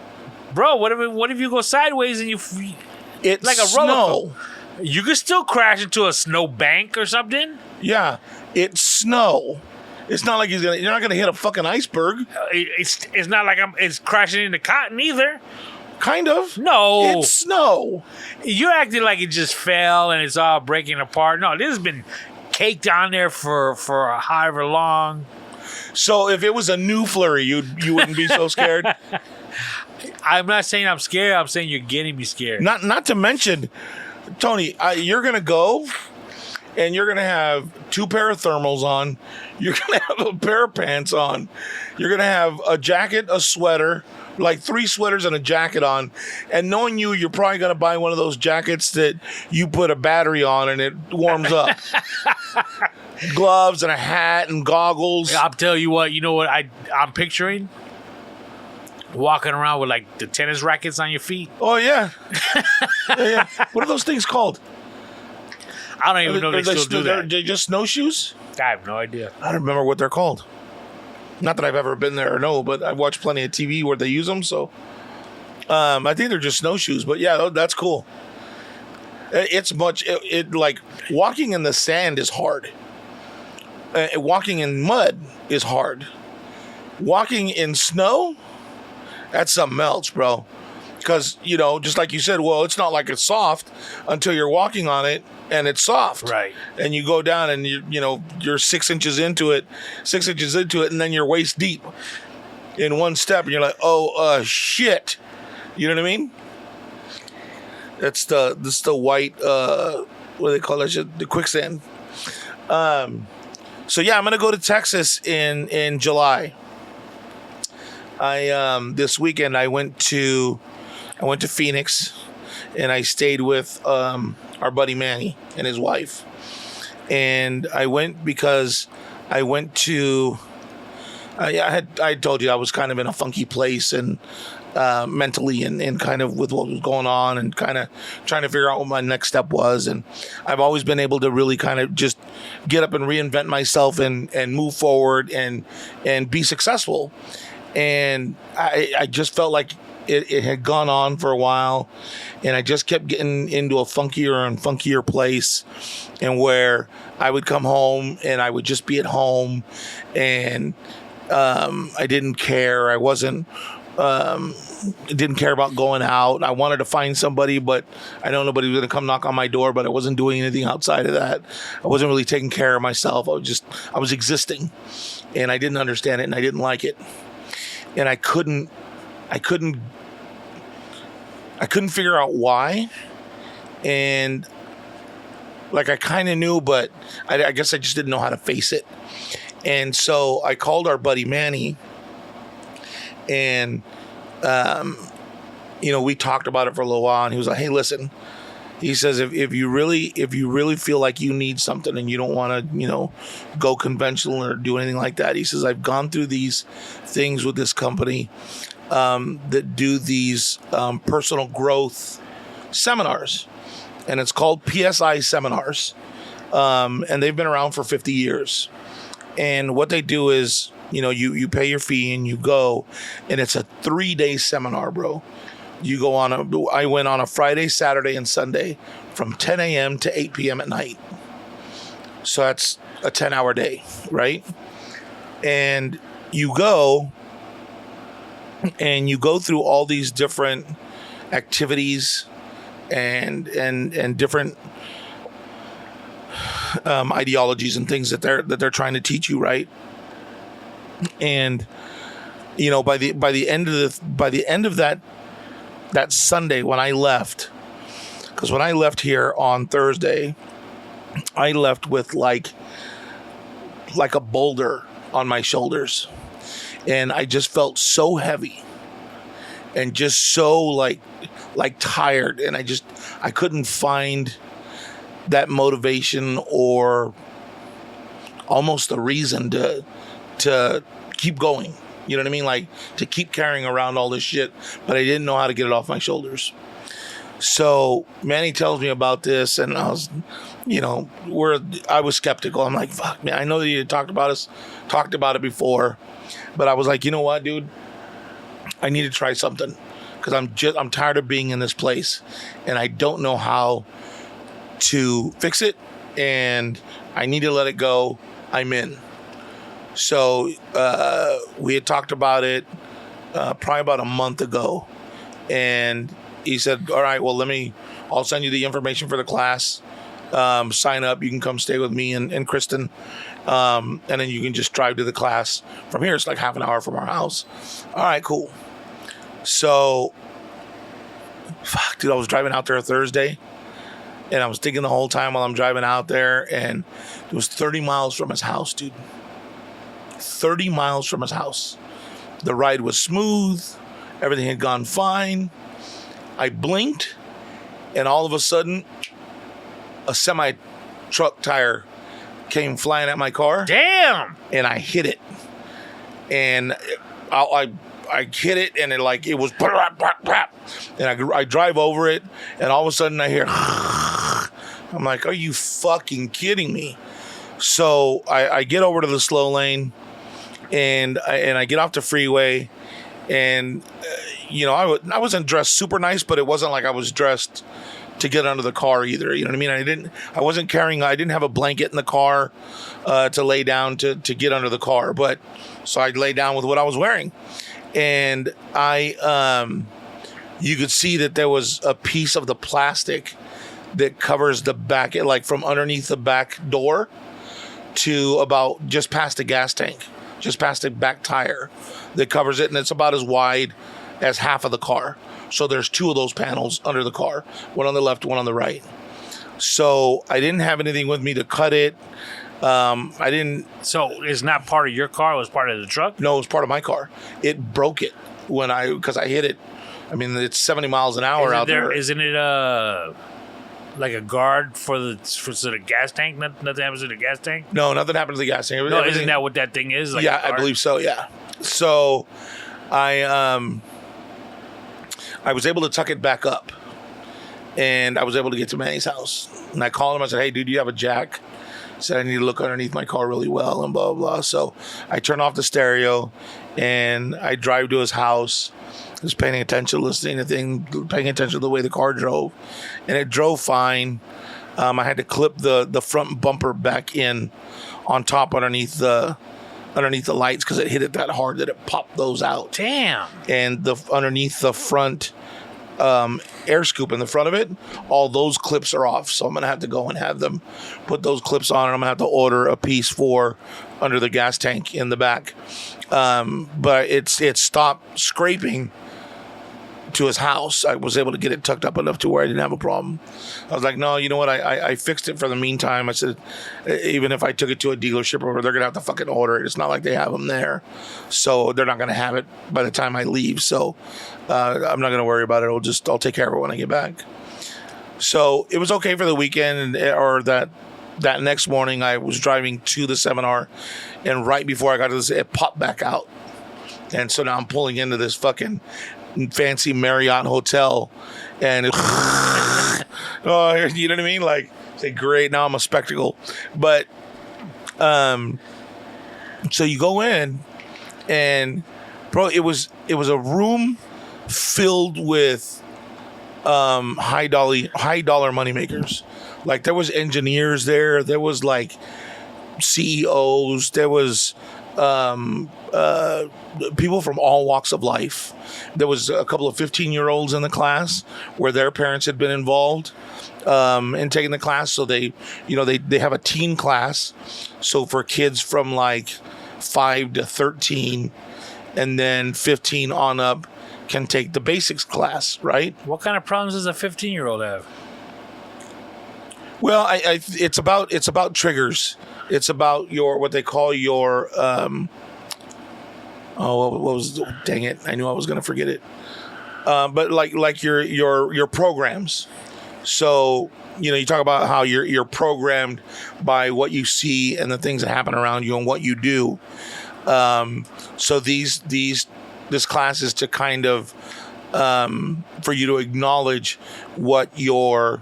bro. What if you go sideways and It's like a snow. roller coaster? You could still crash into a snow bank or something. Yeah, it's snow. It's not like you're not gonna hit a fucking iceberg. It's not like it's crashing into cotton either. Kind of. No. It's snow. You're acting like it just fell and it's all breaking apart. No, this has been caked on there for however long. So if it was a new flurry, you wouldn't be so scared. I'm not saying I'm scared. I'm saying you're getting me scared. Not to mention, Tony, you're gonna go, and you're gonna have 2 pair of thermals on. You're gonna have a pair of pants on. You're gonna have a jacket, a sweater, like 3 sweaters and a jacket on. And knowing you're probably gonna buy one of those jackets that you put a battery on and it warms up. Gloves and a hat and goggles. I'll tell you what. You know what I'm picturing? Walking around with like the tennis rackets on your feet. Oh yeah. Yeah. What are those things called? I don't even know they still do that. They're just snowshoes? I have no idea. I don't remember what they're called. Not that I've ever been there or know, but I've watched plenty of TV where they use them. So I think they're just snowshoes. But yeah, that's cool. It's much. It like walking in the sand is hard. Walking in mud is hard. Walking in snow, that's something else, bro. Because, just like you said, well, it's not like it's soft until you're walking on it and it's soft. Right. And you go down and you're 6 inches into it, and then you're waist deep in one step, and you're like, shit. You know what I mean? This is the white, what do they call that shit? The quicksand. So yeah, I'm gonna go to Texas in July. This weekend I went to Phoenix, and I stayed with our buddy Manny and his wife. And I went because I went to. I told you I was kind of in a funky place and mentally and kind of with what was going on and kind of trying to figure out what my next step was. And I've always been able to really kind of just get up and reinvent myself and move forward and be successful. And I just felt like it had gone on for a while, and I just kept getting into a funkier and funkier place, and where I would come home and I would just be at home, and I didn't care. I wasn't didn't care about going out. I wanted to find somebody, but I know nobody was going to come knock on my door, but I wasn't doing anything outside of that. I wasn't really taking care of myself. I was existing, and I didn't understand it, and I didn't like it. And I couldn't figure out why. And like, I kind of knew, but I guess I just didn't know how to face it. And so I called our buddy Manny, and we talked about it for a little while, and he was like, "Hey, listen," he says, if you really feel like you need something and you don't want to, go conventional or do anything like that, he says, I've gone through these things with this company that do these personal growth seminars, and it's called PSI seminars, and they've been around for 50 years. And what they do is, you pay your fee and you go, and it's a 3-day seminar, bro. You go I went on a Friday, Saturday, and Sunday from 10 a.m. to 8 p.m. at night. So that's a 10-hour day, right? And you go through all these different activities and different ideologies and things that they're trying to teach you, right? And by the end of that Sunday when I left, because when I left here on Thursday, I left with like a boulder on my shoulders, and I just felt so heavy and just so like tired, and I couldn't find that motivation or almost a reason to keep going. You know what I mean? Like, to keep carrying around all this shit, but I didn't know how to get it off my shoulders. So Manny tells me about this, and I was, I was skeptical. I'm like, fuck, man, I know that you talked about it before, but I was like, you know what, dude? I need to try something, because I'm tired of being in this place, and I don't know how to fix it, and I need to let it go. I'm in. So we had talked about it probably about a month ago, and he said, all right, well, I'll send you the information for the class. Sign up. You can come stay with me and Kristen, and then you can just drive to the class from here. It's like half an hour from our house. All right, cool. So, fuck, dude, I was driving out there Thursday, and I was thinking the whole time while I'm driving out there, and it was 30 miles from his house, dude. 30 miles from his house. The ride was smooth. Everything had gone fine. I blinked, and all of a sudden, a semi-truck tire came flying at my car. Damn! And I hit it. And I hit it, and it was... And I drive over it, and all of a sudden I hear... I'm like, are you fucking kidding me? So I get over to the slow lane, and I get off the freeway, and I wasn't dressed super nice, but it wasn't like I was dressed to get under the car either. You know what I mean? I didn't have a blanket in the car to lay down to get under the car, but so I lay down with what I was wearing, and you could see that there was a piece of the plastic that covers the back, like from underneath the back door to about just past the gas tank, just past the back tire that covers it, and it's about as wide as half of the car. So there's two of those panels under the car, one on the left, one on the right. So I didn't have anything with me to cut it. I didn't. So it's not part of your car? It was part of the truck? No, it was part of my car. It broke it because I hit it. I mean, it's 70 miles an hour out there. Isn't it like a guard for the gas tank? Nothing happens to the gas tank? No, nothing happened to the gas tank. No, isn't that what that thing is? Like yeah, I believe so. Yeah. So I was able to tuck it back up, and I was able to get to Manny's house. And I called him. I said, "Hey, dude, do you have a jack?" He said, "I need to look underneath my car really well," and blah, blah, blah. So I turned off the stereo, and I drive to his house. Just paying attention, listening to things, paying attention to the way the car drove, and it drove fine. I had to clip the front bumper back in on top underneath the lights because it hit it that hard that it popped those out. Damn. And underneath the front air scoop in the front of it, all those clips are off. So I'm gonna have to go and have them put those clips on, and I'm gonna have to order a piece for under the gas tank in the back. But it stopped scraping to his house. I was able to get it tucked up enough to where I didn't have a problem. I was like, no, you know what? I fixed it for the meantime. I said, even if I took it to a dealership or they're going to have to fucking order it. It's not like they have them there. So they're not going to have it by the time I leave. So I'm not going to worry about it. I'll take care of it when I get back. So it was okay for the weekend, or that next morning I was driving to the seminar, and right before I got to this, it popped back out. And so now I'm pulling into this fucking fancy Marriott hotel, and oh, you know what I mean? Like, say, great, now I'm a spectacle. But so you go in, and bro, it was a room filled with high dollar money makers. Like, there was engineers there was like CEOs, there was people from all walks of life. There was a couple of 15-year-olds in the class where their parents had been involved in taking the class. So they have a teen class. So for kids from like 5 to 13, and then 15 on up can take the basics class, right? What kind of problems does a 15-year-old have? Well, it's about triggers. It's about what they call your dang it, I knew I was going to forget it. But like your programs. So, you talk about how you're programmed by what you see and the things that happen around you and what you do. So this class is to kind of for you to acknowledge what your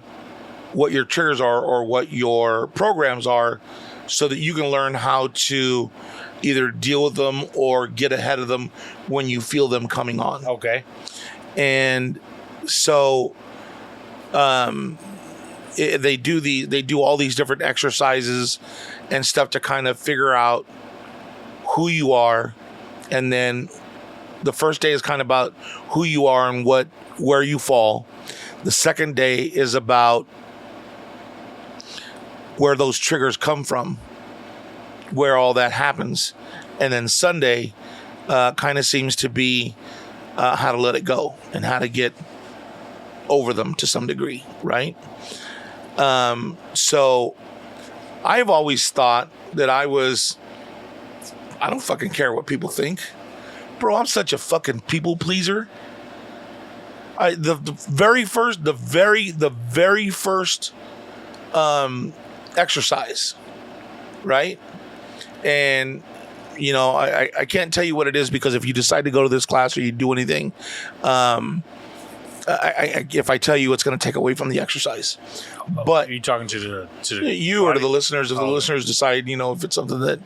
triggers are or what your programs are, so that you can learn how to either deal with them or get ahead of them when you feel them coming on. Okay. And so they do all these different exercises and stuff to kind of figure out who you are. And then the first day is kind of about who you are and where you fall. The second day is about where those triggers come from, where all that happens. And then Sunday kind of seems to be how to let it go and how to get over them to some degree, right? So I've always thought that I don't fucking care what people think. Bro, I'm such a fucking people pleaser. The very first exercise, right? And I can't tell you what it is, because if you decide to go to this class or you do anything, if I tell you, it's going to take away from the exercise. But Are you talking to the you or to the audience? listeners, if the listeners decide, if it's something that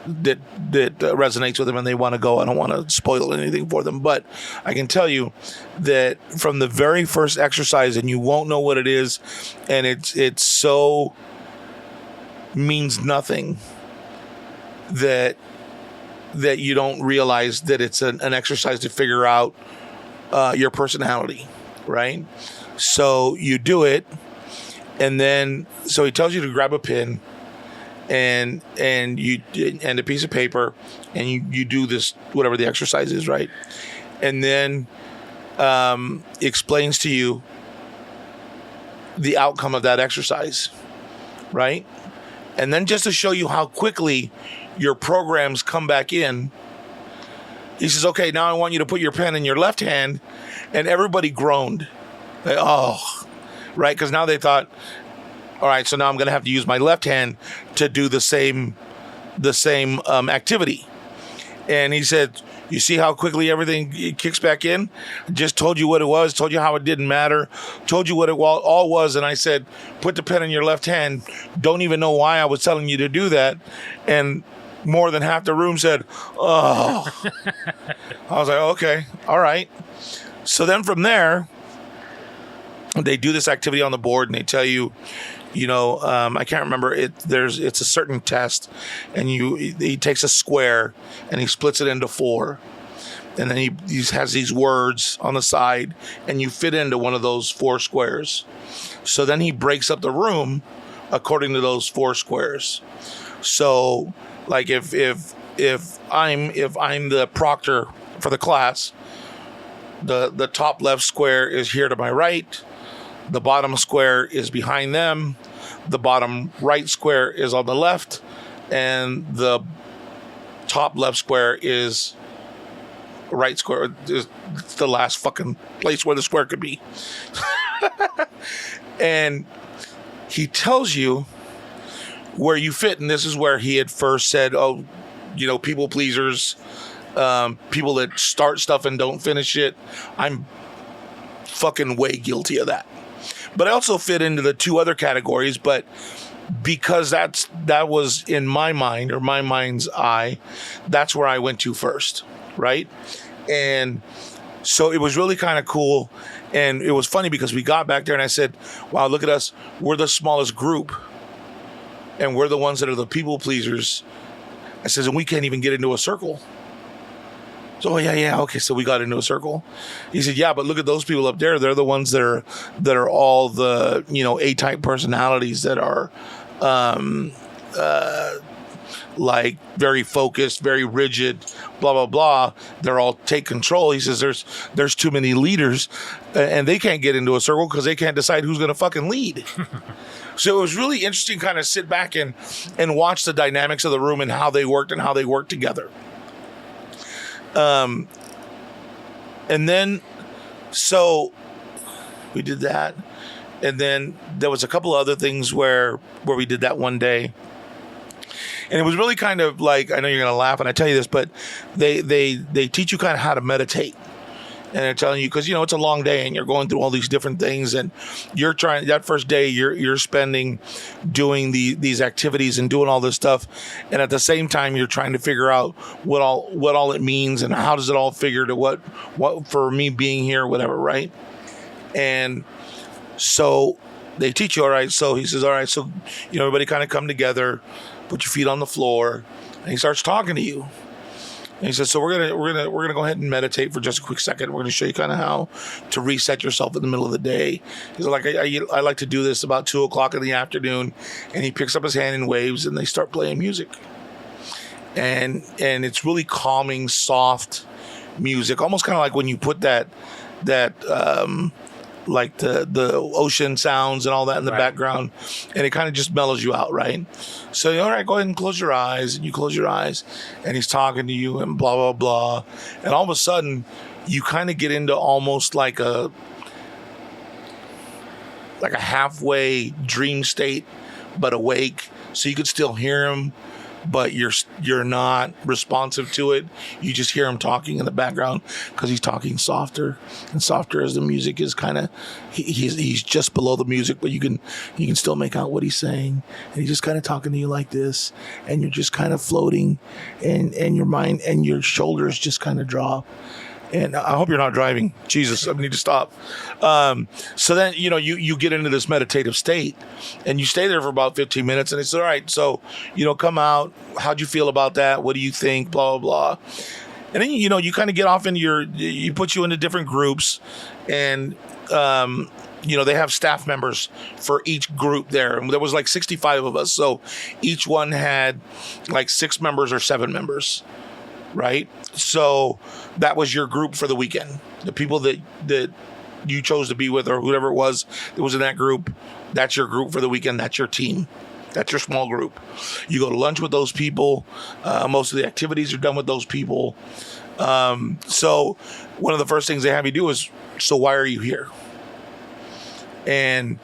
resonates with them and they want to go, I don't want to spoil anything for them. But I can tell you that from the very first exercise, and you won't know what it is, and it's so means nothing that you don't realize that it's an exercise to figure out your personality, right? So you do it, and then so he tells you to grab a pen and a piece of paper, and you do this, whatever the exercise is, right? And then explains to you the outcome of that exercise, right? And then just to show you how quickly your programs come back in, he says, okay, now I want you to put your pen in your left hand. And everybody groaned. Like, oh, right? Because now they thought, all right, so now I'm going to have to use my left hand to do the same activity. And he said, you see how quickly everything kicks back in? Just told you what it was, told you how it didn't matter, told you what it all was. And I said, put the pen in your left hand. Don't even know why I was telling you to do that. And more than half the room said, oh. I was like, okay, all right. So then from there, they do this activity on the board, and they tell you, I can't remember it. It's a certain test, and he takes a square and he splits it into 4, and then he has these words on the side, and you fit into one of those 4 squares. So then he breaks up the room according to those 4 squares. So, like if I'm the proctor for the class, the top left square is here to my right. The bottom square is behind them. The bottom right square is on the left. And the top left square is right square. It's the last fucking place where the square could be. And he tells you where you fit. And this is where he had first said, oh, people pleasers, people that start stuff and don't finish it. I'm fucking way guilty of that. But I also fit into the 2 other categories, but because that was in my mind, or my mind's eye, that's where I went to first, right? And so it was really kind of cool. And it was funny because we got back there and I said, wow, look at us. We're the smallest group. And we're the ones that are the people pleasers. I says, and we can't even get into a circle. So yeah, okay. So we got into a circle. He said, yeah, but look at those people up there. They're the ones that are all the A-type personalities that are like very focused, very rigid, blah blah blah. They're all take control. He says there's too many leaders, and they can't get into a circle because they can't decide who's going to fucking lead. So it was really interesting, kind of sit back and watch the dynamics of the room and how they worked together. And then, so we did that. And then there was a couple of other things where we did that one day. And it was really kind of like, I know you're going to laugh when I tell you this, but they teach you kind of how to meditate. And they're telling you, because, it's a long day and you're going through all these different things, and you're trying, that first day you're spending doing these activities and doing all this stuff. And at the same time, you're trying to figure out what all it means and how does it all figure to what for me being here, whatever. Right. And so they teach you, all right. So he says, all right, so, everybody kind of come together, put your feet on the floor, and he starts talking to you. And he says, so we're gonna go ahead and meditate for just a quick second. We're gonna show you kind of how to reset yourself in the middle of the day. He's like, I like to do this about 2:00 in the afternoon. And he picks up his hand and waves, and they start playing music. And it's really calming, soft music, almost kind of like when you put that like the ocean sounds and all that in the background, and it kind of just mellows you out, right? So, all right, go ahead and close your eyes, and you close your eyes, and he's talking to you and blah, blah, blah. And all of a sudden, you kind of get into almost like a halfway dream state, but awake. So you could still hear him, but you're not responsive to it. You just hear him talking in the background because he's talking softer and softer as the music is kind of he's just below the music, but you can still make out what he's saying, and he's just kind of talking to you like this, and you're just kind of floating, and your mind and your shoulders just kind of drop. And I hope you're not driving. Jesus, I need to stop. So then, you get into this meditative state, and you stay there for about 15 minutes, and it's all right. So, come out. How'd you feel about that? What do you think? Blah, blah, blah. And then, you kind of get off into you put you into different groups, and, they have staff members for each group there. And there was like 65 of us. So each one had like 6 members or 7 members. Right? So that was your group for the weekend. The people that you chose to be with, or whoever it was that was in that group, that's your group for the weekend. That's your team. That's your small group. You go to lunch with those people. Most of the activities are done with those people. So one of the first things they have you do is, so why are you here? And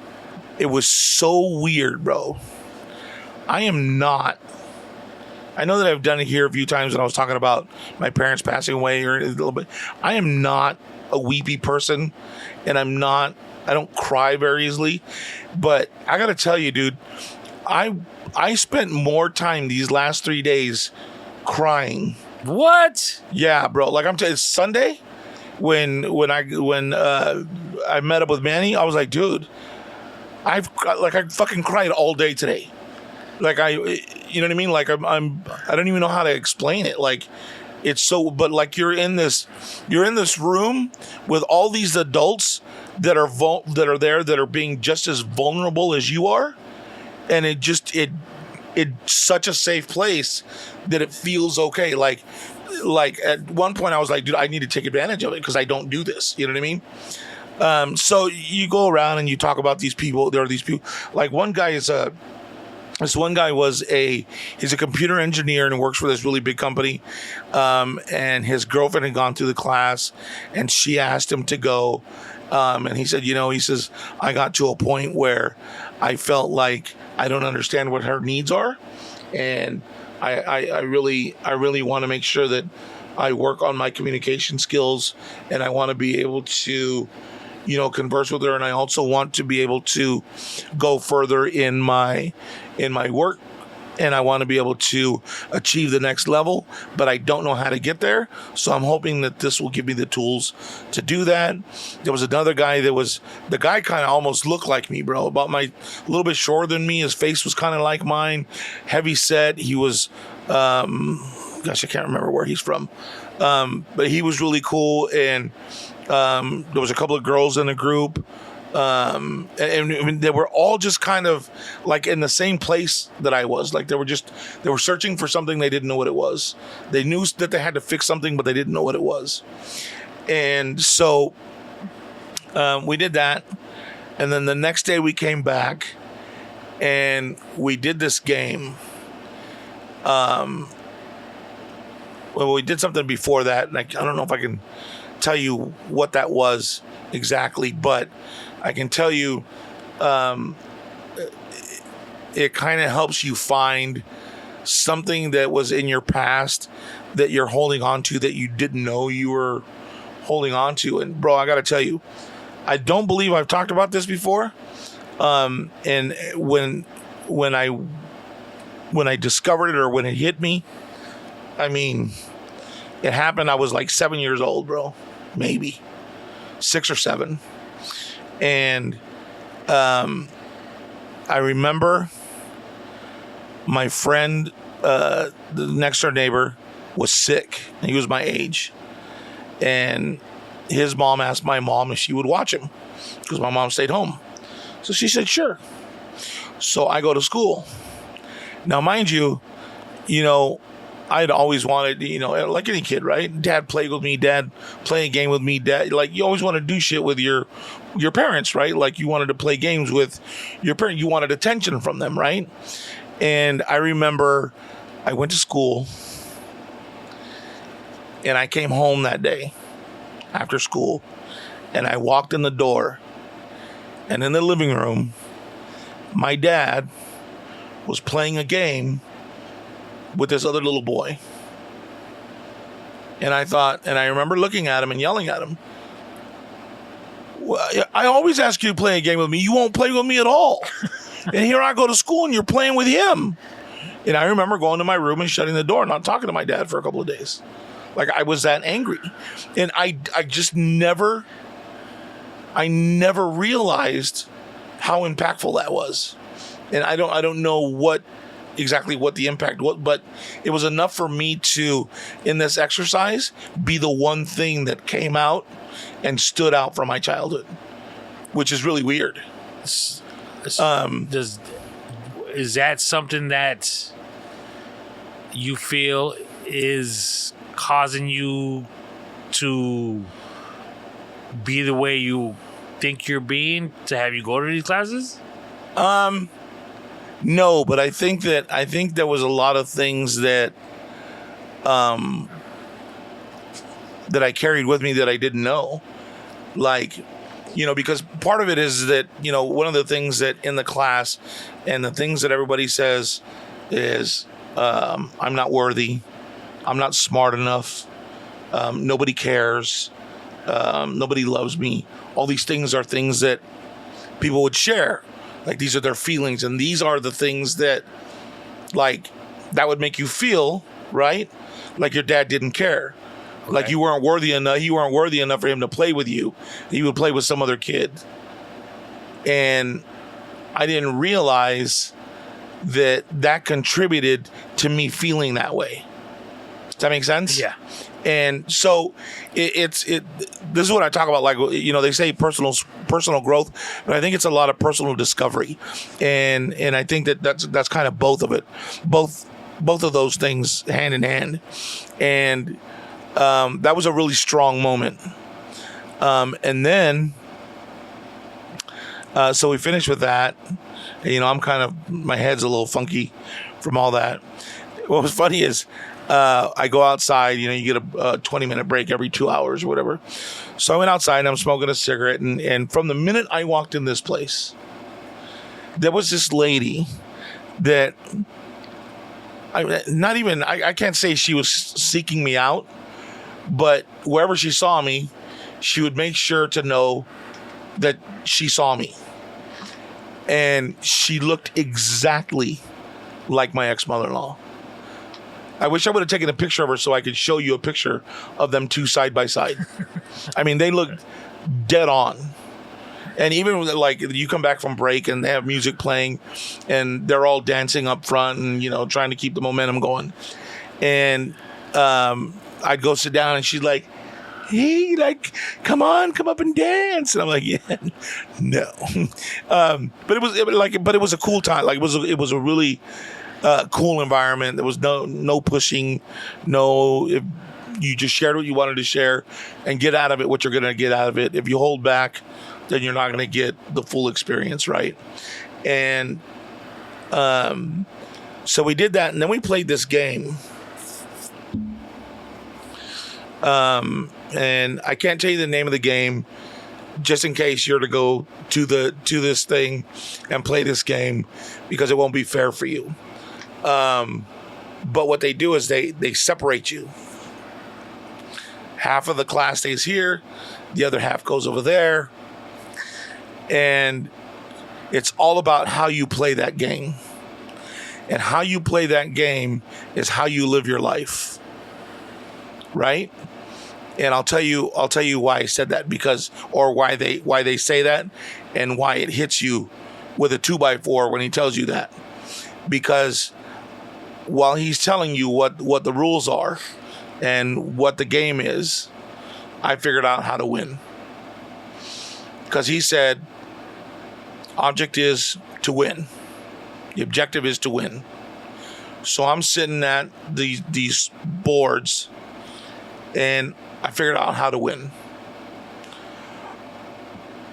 it was so weird, bro. I know that I've done it here a few times when I was talking about my parents passing away or a little bit. I am not a weepy person, and I don't cry very easily. But I got to tell you, dude, I spent more time these last 3 days crying. What? Yeah, bro. Like I'm telling you, Sunday when I met up with Manny, I was like, dude, I fucking cried all day today. Like you know what I mean? Like I don't even know how to explain it. Like it's so, but like you're in this room with all these adults that are there that are being just as vulnerable as you are, and it's such a safe place that it feels okay. Like at one point I was like, dude, I need to take advantage of it because I don't do this. You know what I mean? So you go around and you talk about these people. There are these people. Like one guy is This one guy he's a computer engineer and works for this really big company. And his girlfriend had gone through the class, and she asked him to go. And he said, he says, I got to a point where I felt like I don't understand what her needs are. And I really want to make sure that I work on my communication skills, and I want to be able to, converse with her. And I also want to be able to go further in my work, and I want to be able to achieve the next level, but I don't know how to get there. So I'm hoping that this will give me the tools to do that. There was another guy the guy kind of almost looked like me, bro, a little bit shorter than me. His face was kind of like mine, heavy set. He was, gosh, I can't remember where he's from. But he was really cool. And, there was a couple of girls in the group. And they were all just kind of like in the same place that I was. Like they were searching for something. They didn't know what it was. They knew that they had to fix something, but they didn't know what it was. And so, we did that. And then the next day we came back and we did this game. Well, we did something before that. And I don't know if I can tell you what that was exactly, but I can tell you, it kind of helps you find something that was in your past that you're holding on to that you didn't know you were holding on to. And bro, I got to tell you, I don't believe I've talked about this before. And when I discovered it, or when it hit me, I mean, it happened. I was like 7 years old, bro, maybe 6 or 7. And I remember my friend, the next door neighbor, was sick. He was my age. And his mom asked my mom if she would watch him because my mom stayed home. So she said, sure. So I go to school. Now, mind you, I'd always wanted, like any kid, right? Dad played with me, dad play a game with me, dad. Like, you always want to do shit with your parents, right? Like, you wanted to play games with your parents. You wanted attention from them, right? And I remember I went to school and I came home that day after school, and I walked in the door, and in the living room, my dad was playing a game with this other little boy. And I remember looking at him and yelling at him. Well, I always ask you to play a game with me. You won't play with me at all. And here I go to school and you're playing with him. And I remember going to my room and shutting the door, not talking to my dad for a couple of days. Like, I was that angry. And I just never realized how impactful that was. And I don't know exactly what the impact was, but it was enough for me to, in this exercise, be the one thing that came out and stood out from my childhood, which is really weird. Is that something that you feel is causing you to be the way you think you're being, to have you go to these classes? No, but I think there was a lot of things that that I carried with me that I didn't know. Like, because part of it is that, one of the things that in the class and the things that everybody says is, I'm not worthy. I'm not smart enough. Nobody cares. Nobody loves me. All these things are things that people would share. Like, these are their feelings. And these are the things that, like, that would make you feel, right? Like your dad didn't care. Okay. Like you weren't worthy enough for him to play with you. He would play with some other kid. And I didn't realize that contributed to me feeling that way. Does that make sense? Yeah. And so this is what I talk about. Like, they say personal growth, but I think it's a lot of personal discovery. And I think that's kind of both of it, both of those things hand in hand. And that was a really strong moment. And then, so we finished with that. I'm my head's a little funky from all that. What was funny is, I go outside, you get a 20-minute break every 2 hours or whatever. So I went outside and I'm smoking a cigarette. And from the minute I walked in this place, there was this lady that I can't say she was seeking me out, but wherever she saw me, she would make sure to know that she saw me. And she looked exactly like my ex-mother-in-law. I wish I would have taken a picture of her so I could show you a picture of them two side by side. I mean, they look dead on. And even like you come back from break and they have music playing and they're all dancing up front and, trying to keep the momentum going. And I'd go sit down and she's like, hey, like, come up and dance. And I'm like, yeah, no. But it was a cool time. Like it was a really cool environment. There was no pushing, if you just shared what you wanted to share and get out of it what you're going to get out of it. If you hold back, then you're not going to get the full experience, right? And so we did that, and then we played this game. And I can't tell you the name of the game, just in case you're to go to this thing and play this game, because it won't be fair for you. But what they do is they separate you. Half of the class stays here, the other half goes over there. And it's all about how you play that game. And how you play that game is how you live your life. Right? And I'll tell you why I said that, why they say that and why it hits you with a 2x4 when he tells you that. Because while he's telling you what the rules are and what the game is, I figured out how to win. Because he said, object is to win. The objective is to win. So I'm sitting at these boards and I figured out how to win.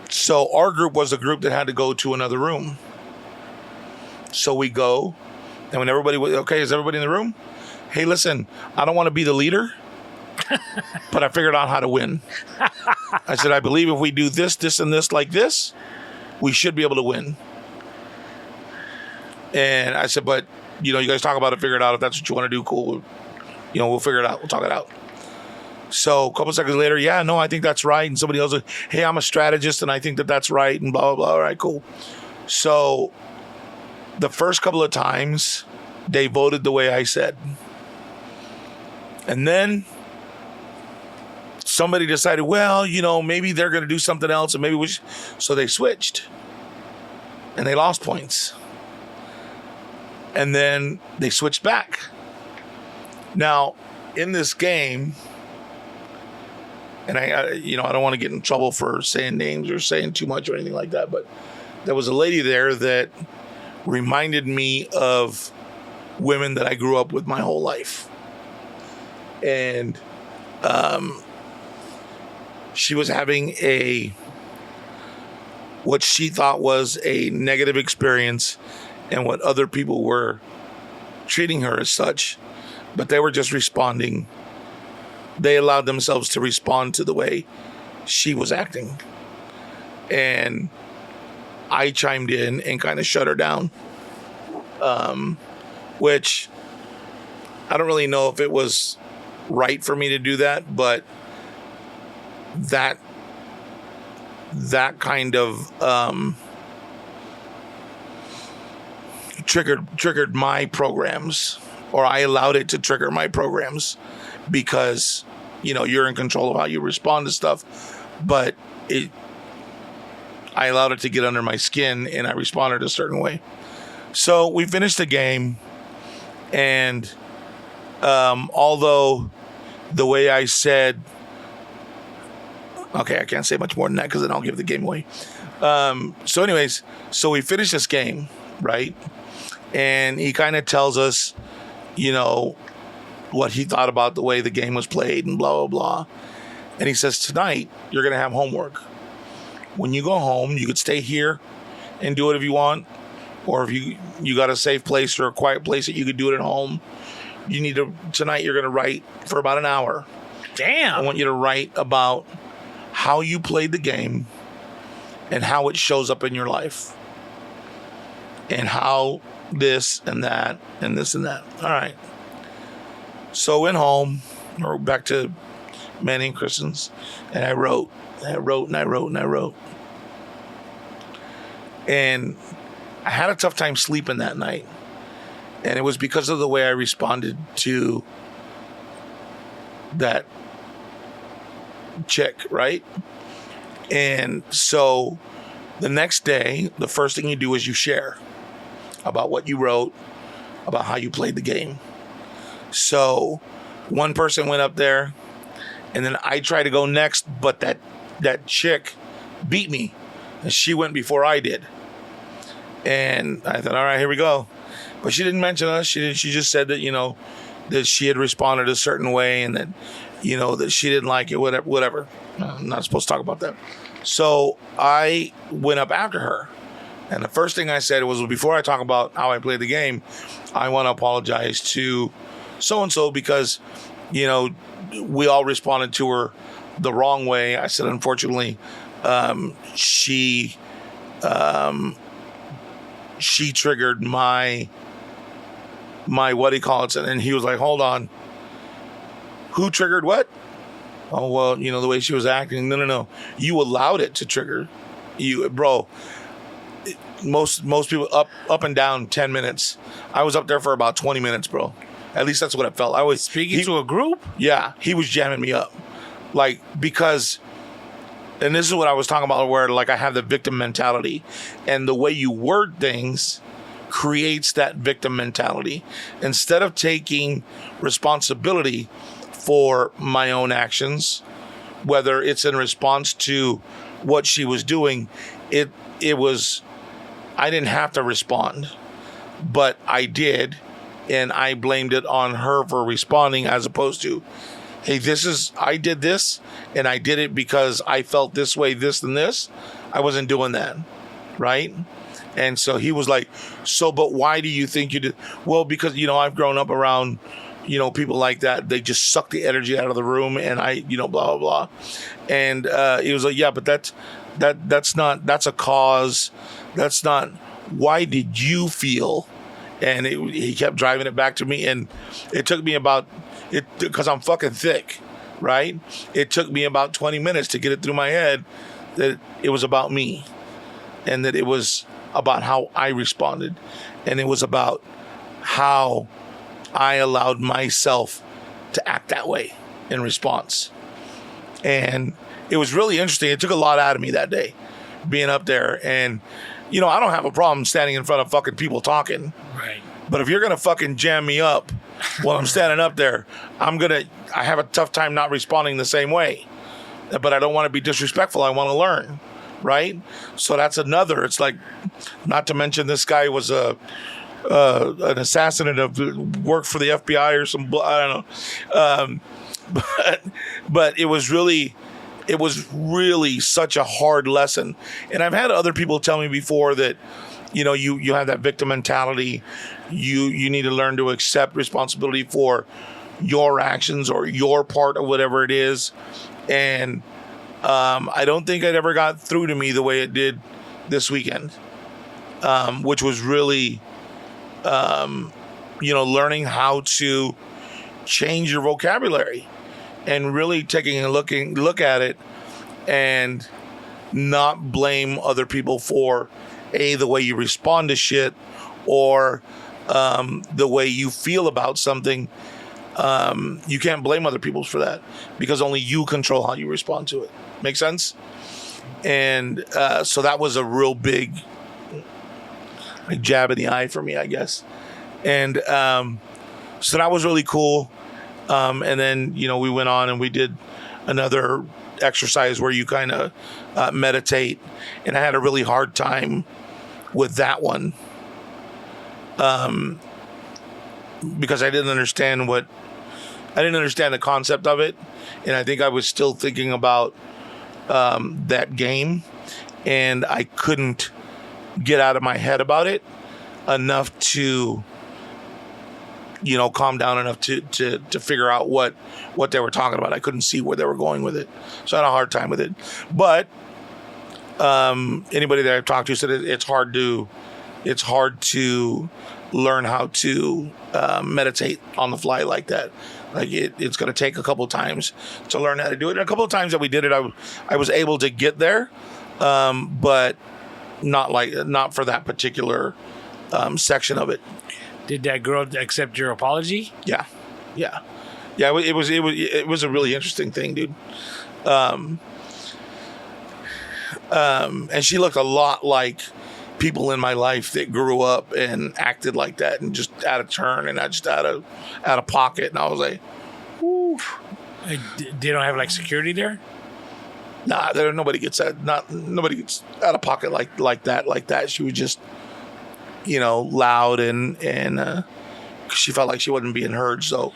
So our group was the group that had to go to another room. So we go, and when everybody was, okay, is everybody in the room? Hey, listen, I don't want to be the leader, but I figured out how to win. I said, I believe if we do this, this, and this like this, we should be able to win. And I said, but you guys talk about it, figure it out. If that's what you want to do, cool. We'll figure it out. We'll talk it out. So a couple seconds later, yeah, no, I think that's right. And somebody else, hey, I'm a strategist and I think that that's right, and blah, blah, blah. All right, cool. So the first couple of times, they voted the way I said. And then somebody decided, well, maybe they're going to do something else, and maybe so they switched. And they lost points. And then they switched back. Now, in this game, and I don't want to get in trouble for saying names or saying too much or anything like that, but there was a lady there that reminded me of women that I grew up with my whole life. And she was having what she thought was a negative experience, and what other people were treating her as such, but they were just responding. They allowed themselves to respond to the way she was acting. And I chimed in and kind of shut her down, which I don't really know if it was right for me to do that, but that kind of triggered my programs, or I allowed it to trigger my programs, because you're in control of how you respond to stuff, but I allowed it to get under my skin and I responded a certain way. So we finished the game, and although the way I said, okay, I can't say much more than that because then I'll give the game away. So anyways, we finished this game, right? And he kind of tells us, what he thought about the way the game was played and blah, blah, blah. And he says, tonight, you're going to have homework. When you go home, you could stay here and do it if you want. Or if you got a safe place or a quiet place that you could do it at home, tonight you're going to write for about an hour. Damn. I want you to write about how you played the game and how it shows up in your life. And how this and that and this and that. All right. So went home, or back to Manny and Kristen's, and I wrote. And I had a tough time sleeping that night. And it was because of the way I responded to that chick, right? And so the next day, the first thing you do is you share about what you wrote, about how you played the game. So one person went up there, and then I tried to go next, but that chick beat me, and she went before I did. And I thought, all right, here we go. But she didn't mention us. She just said that, that she had responded a certain way, and that, that she didn't like it, whatever. I'm not supposed to talk about that. So I went up after her. And the first thing I said was, before I talk about how I played the game, I want to apologize to so-and-so because, we all responded to her the wrong way. I said, unfortunately, she triggered my what do you call it? And he was like, hold on. Who triggered what? Oh, well, the way she was acting. No. You allowed it to trigger you, bro. Most people up and down 10 minutes. I was up there for about 20 minutes, bro. At least that's what it felt. I was speaking to a group. Yeah, he was jamming me up, because, and this is what I was talking about, where I have the victim mentality, and the way you word things creates that victim mentality. Instead of taking responsibility for my own actions, whether it's in response to what she was doing, it was. I didn't have to respond, but I did, and I blamed it on her for responding, as opposed to, hey, I did this, and I did it because I felt this way, this and this. I wasn't doing that, right? And so he was like, but why do you think you did? Well, because, I've grown up around, people like that. They just suck the energy out of the room, and I, blah, blah, blah. And he was like, yeah, but that's a cause. That's not, why did you feel And he kept driving it back to me, and it took me about it because I'm fucking thick, right? It took me about 20 minutes to get it through my head that it was about me, and that it was about how I responded, and it was about how I allowed myself to act that way in response. And it was really interesting. It took a lot out of me that day, being up there. And, you know, I don't have a problem standing in front of fucking people talking. Right. But if you're going to fucking jam me up while I'm standing up there, I have a tough time not responding the same way. But I don't want to be disrespectful. I want to learn. Right? So that's another. It's like, not to mention this guy was an assassin and worked for the FBI or some, I don't know. But it was really such a hard lesson. And I've had other people tell me before that, you know, you have that victim mentality. You need to learn to accept responsibility for your actions or your part of whatever it is. And I don't think it ever got through to me the way it did this weekend, which was really, you know, learning how to change your vocabulary and really taking a look at it and not blame other people for the way you respond to shit or the way you feel about something. You can't blame other people for that because only you control how you respond to it. Make sense? And so that was a real big jab in the eye for me, I guess. And so that was really cool. And then, you know, we went on and we did another exercise where you kind of meditate. And I had a really hard time with that one because I didn't understand the concept of it. And I think I was still thinking about that game, and I couldn't get out of my head about it enough to, you know, calm down enough to figure out what they were talking about. I couldn't see where they were going with it, so I had a hard time with it. But anybody that I've talked to said it's hard to learn how to meditate on the fly like that. Like it's going to take a couple of times to learn how to do it. And a couple of times that we did it, I was able to get there, but not for that particular section of it. Did that girl accept your apology? Yeah. It was a really interesting thing, dude. And she looked a lot like people in my life that grew up and acted like that and just out of turn and just out of pocket. And I was like, ooh. They don't have like security there? Nah, nobody gets nobody gets out of pocket like that. She was just, you know, loud and she felt like she wasn't being heard. So,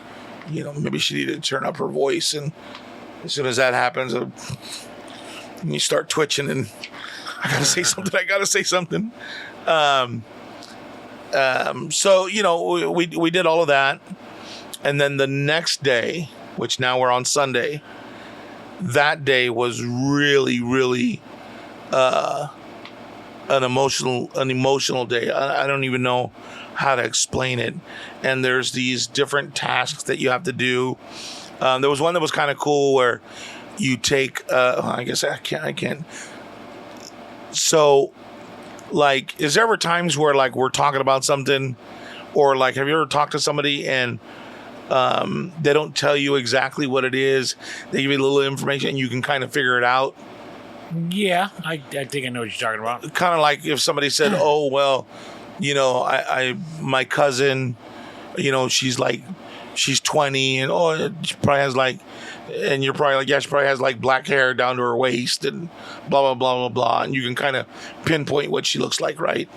you know, maybe she needed to turn up her voice. And as soon as that happens, you start twitching and I gotta say something. So, you know, we did all of that. And then the next day, which now we're on Sunday, that day was really, really an emotional day. I don't even know how to explain it. And there's these different tasks that you have to do. There was one that was kind of cool where you take, I guess I can't. So, like, is there ever times where, like, we're talking about something, or, like, have you ever talked to somebody and they don't tell you exactly what it is? They give you a little information and you can kind of figure it out? Yeah, I think I know what you're talking about. Kind of like if somebody said, oh, well, you know, my cousin, you know, she's 20 and, oh, she probably has, like, and you're probably like, yeah, she probably has like black hair down to her waist and blah, blah, blah, blah, blah. And you can kind of pinpoint what she looks like, right?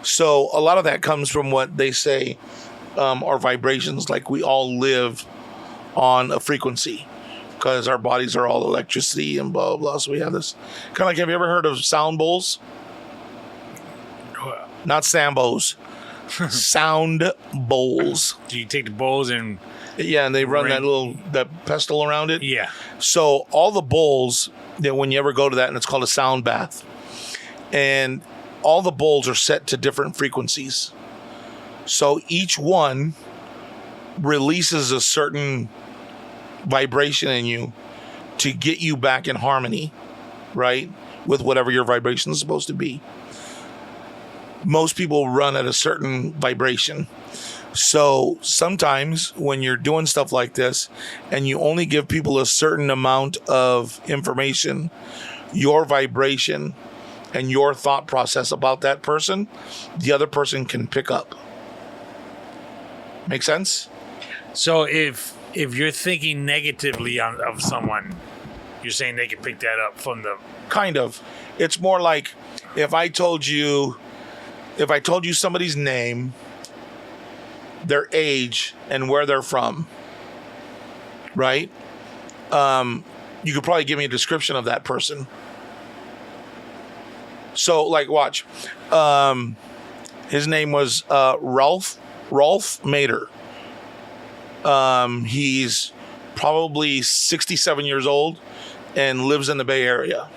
So a lot of that comes from what they say are vibrations. Like we all live on a frequency because our bodies are all electricity and blah, blah, blah. So we have this kind of like, have you ever heard of sound bowls? Not Sambos. Sound bowls. Do you take the bowls and... Yeah, and they run that pestle around it. Yeah. So all the bowls, when you ever go to that, and it's called a sound bath, and all the bowls are set to different frequencies. So each one releases a certain vibration in you to get you back in harmony, right? With whatever your vibration is supposed to be. Most people run at a certain vibration. So sometimes when you're doing stuff like this and you only give people a certain amount of information, your vibration and your thought process about that person, the other person can pick up. Make sense? So if you're thinking negatively of someone, you're saying they can pick that up from the... Kind of. It's more like if I told you somebody's name, their age, and where they're from, right? You could probably give me a description of that person. So, like, watch. His name was Rolf Mader. He's probably 67 years old and lives in the Bay Area.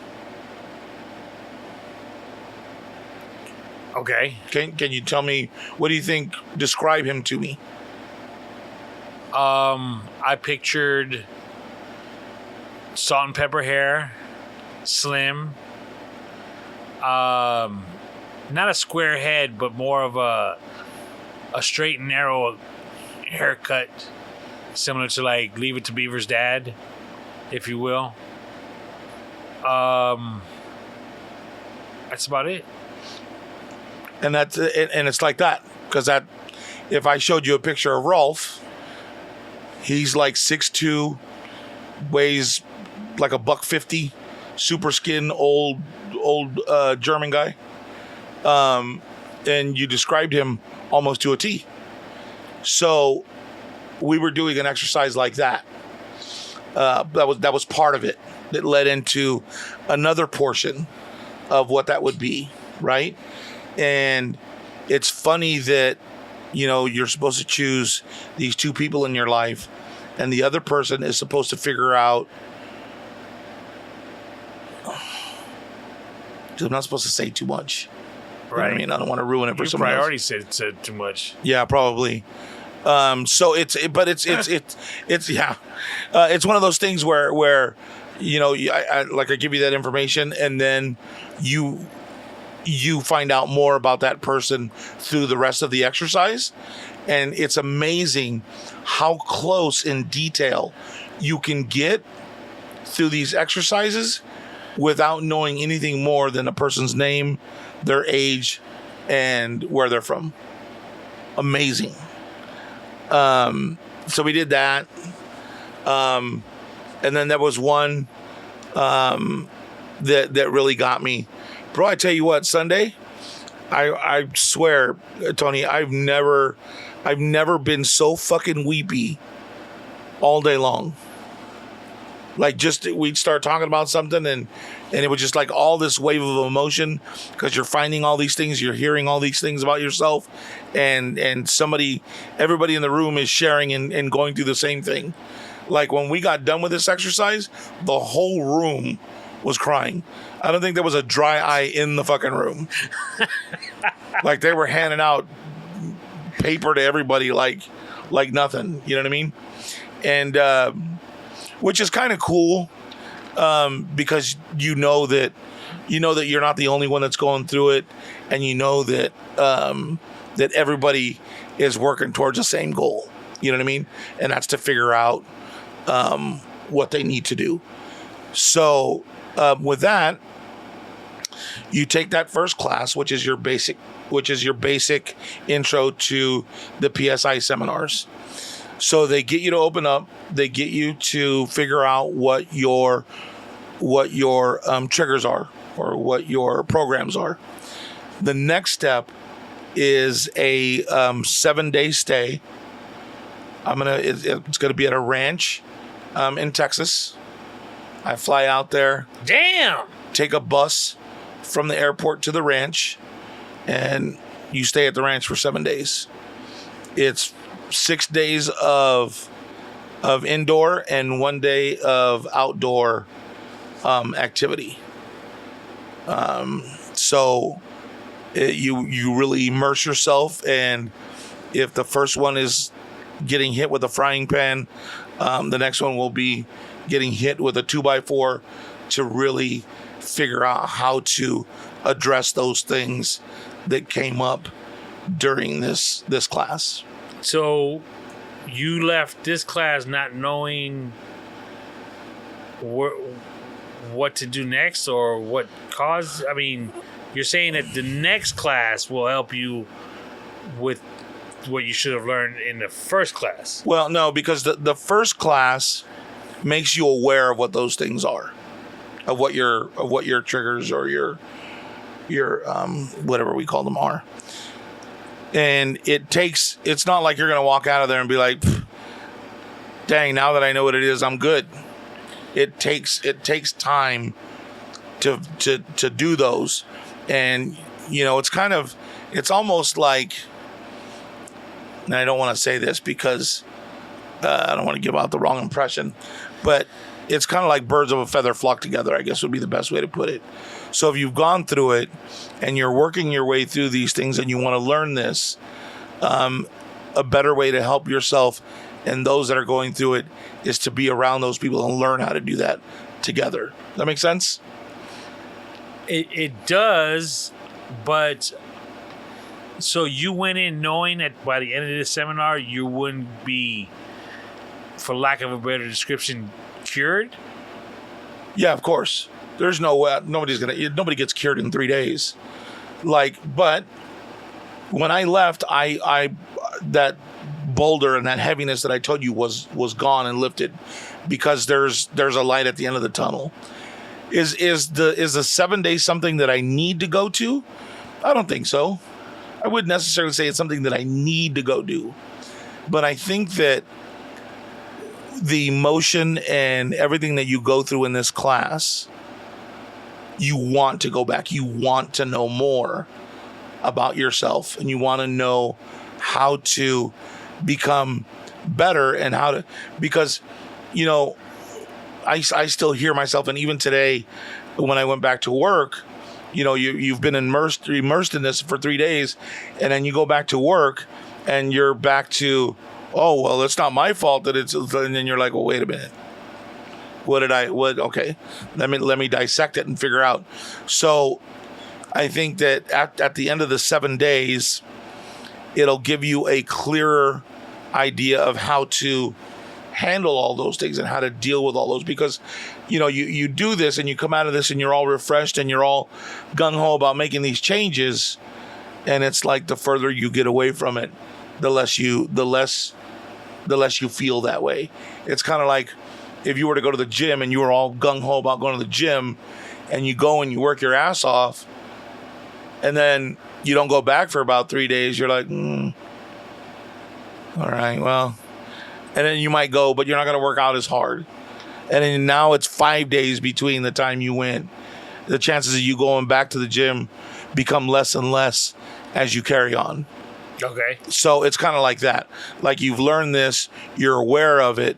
Okay. Can you tell me, what do you think? Describe him to me. I pictured salt and pepper hair, slim, not a square head, but more of a straight and narrow haircut, similar to like Leave It to Beaver's dad, if you will. That's about it. And that's and it's like that because that if I showed you a picture of Rolf, he's like 6'2", weighs like $150, super skin, old German guy. And you described him almost to a T. So we were doing an exercise like that. That was part of it. That led into another portion of what that would be, right? And it's funny that, you know, you're supposed to choose these two people in your life, and the other person is supposed to figure out. I'm not supposed to say too much. Right. You know what I mean, I don't want to ruin it for someone else. You already said too much. Yeah, probably. So it's yeah, it's one of those things where you know, I give you that information, and then you find out more about that person through the rest of the exercise, and it's amazing how close in detail you can get through these exercises without knowing anything more than a person's name, their age, and where they're from. Amazing. So we did that. And then there was one that really got me. Bro, I tell you what, Sunday, I swear, Tony, I've never been so fucking weepy all day long. Like, just we'd start talking about something and it was just like all this wave of emotion because you're finding all these things, you're hearing all these things about yourself, and everybody in the room is sharing and going through the same thing. Like, when we got done with this exercise, the whole room was crying. I don't think there was a dry eye in the fucking room. Like, they were handing out paper to everybody like nothing. You know what I mean? And which is kind of cool, because you know that you're not the only one that's going through it, and you know that that everybody is working towards the same goal. You know what I mean? And that's to figure out what they need to do. So with that, you take that first class, which is your basic intro to the PSI seminars. So they get you to open up. They get you to figure out what your triggers are, or what your programs are. The next step is a 7-day stay. It's gonna be at a ranch in Texas. I fly out there. Damn. Take a bus from the airport to the ranch, and you stay at the ranch for 7 days. It's 6 days of indoor and 1 day of outdoor activity. So you really immerse yourself, and If the first one is getting hit with a frying pan, the next one will be getting hit with a 2x4 to really figure out how to address those things that came up during this class. So you left this class not knowing what to do next or what caused. I mean, you're saying that the next class will help you with what you should have learned in the first class. Well, no, because the first class makes you aware of what those things are, of what your triggers or your whatever we call them are. And it's not like you're going to walk out of there and be like, dang, now that I know what it is, I'm good. It takes time to do those. And, it's almost like, and I don't want to say this because I don't want to give out the wrong impression, but it's kind of like birds of a feather flock together, I guess would be the best way to put it. So if you've gone through it and you're working your way through these things and you want to learn this, a better way to help yourself and those that are going through it is to be around those people and learn how to do that together. Does that make sense? It does, but so you went in knowing that by the end of this seminar you wouldn't be, for lack of a better description, cured? Yeah, of course. There's no way. Nobody gets cured in 3 days. But when I left, I that boulder and that heaviness that I told you was gone and lifted, because there's a light at the end of the tunnel. Is the 7 days something that I need to go to? I don't think so. I wouldn't necessarily say it's something that I need to go do, but I think that the emotion and everything that you go through in this class, you want to go back. You want to know more about yourself, and you want to know how to become better and how to, because, I still hear myself. And even today, when I went back to work, you've been immersed in this for 3 days, and then you go back to work and you're back to, oh, well, it's not my fault that it's, and then you're like, well, wait a minute. Okay, let me dissect it and figure out. So I think that at the end of the 7 days, it'll give you a clearer idea of how to handle all those things and how to deal with all those, because you do this and you come out of this and you're all refreshed and you're all gung-ho about making these changes, and it's like the further you get away from it, the less you feel that way. It's kind of like if you were to go to the gym and you were all gung-ho about going to the gym, and you go and you work your ass off, and then you don't go back for about 3 days, you're like, all right, well. And then you might go, but you're not going to work out as hard. And then now it's 5 days between the time you went. The chances of you going back to the gym become less and less as you carry on. Okay. So it's kind of like that. Like, you've learned this, you're aware of it,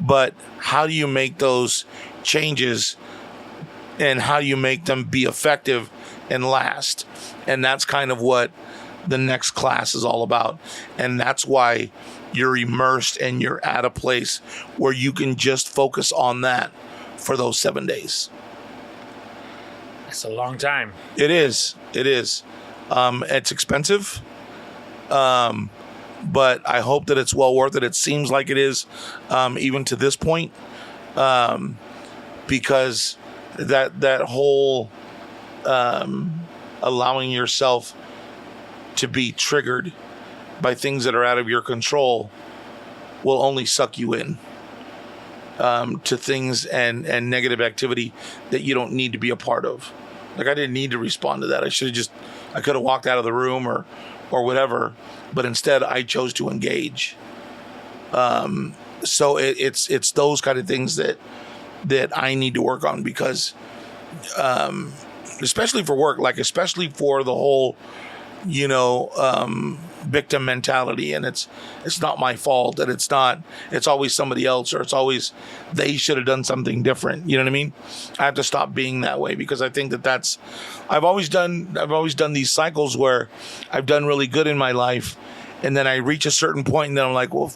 but how do you make those changes, and how do you make them be effective and last? And that's kind of what the next class is all about. And that's why you're immersed and you're at a place where you can just focus on that for those 7 days. That's a long time. It is. It's expensive. But I hope that it's well worth it. It seems like it is, even to this point, because that whole allowing yourself to be triggered by things that are out of your control will only suck you in to things and negative activity that you don't need to be a part of. Like, I didn't need to respond to that. I could have walked out of the room or whatever, but instead I chose to engage. So it's those kind of things that I need to work on, because especially for work, especially for the whole, victim mentality, and it's not my fault, and it's always somebody else, or it's always they should have done something different. You know what I mean? I have to stop being that way, because I think I've always done these cycles where I've done really good in my life, And then I reach a certain point, and then I'm like, well,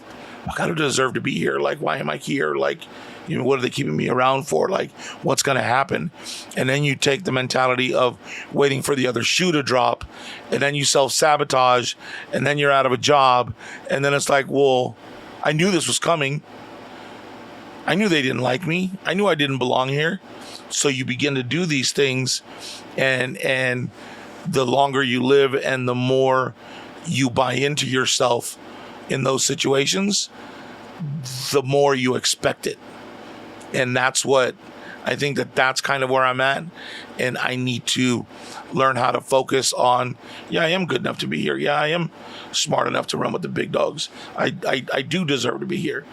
I kind of deserve to be here. Like, why am I here? Like, what are they keeping me around for? Like, what's going to happen? And then you take the mentality of waiting for the other shoe to drop, and then you self-sabotage, and then you're out of a job. And then it's like, well, I knew this was coming. I knew they didn't like me. I knew I didn't belong here. So you begin to do these things, and the longer you live and the more you buy into yourself in those situations, the more you expect it. And that's what I think that's kind of where I'm at. And I need to learn how to focus on, I am good enough to be here. I am smart enough to run with the big dogs. I do deserve to be here.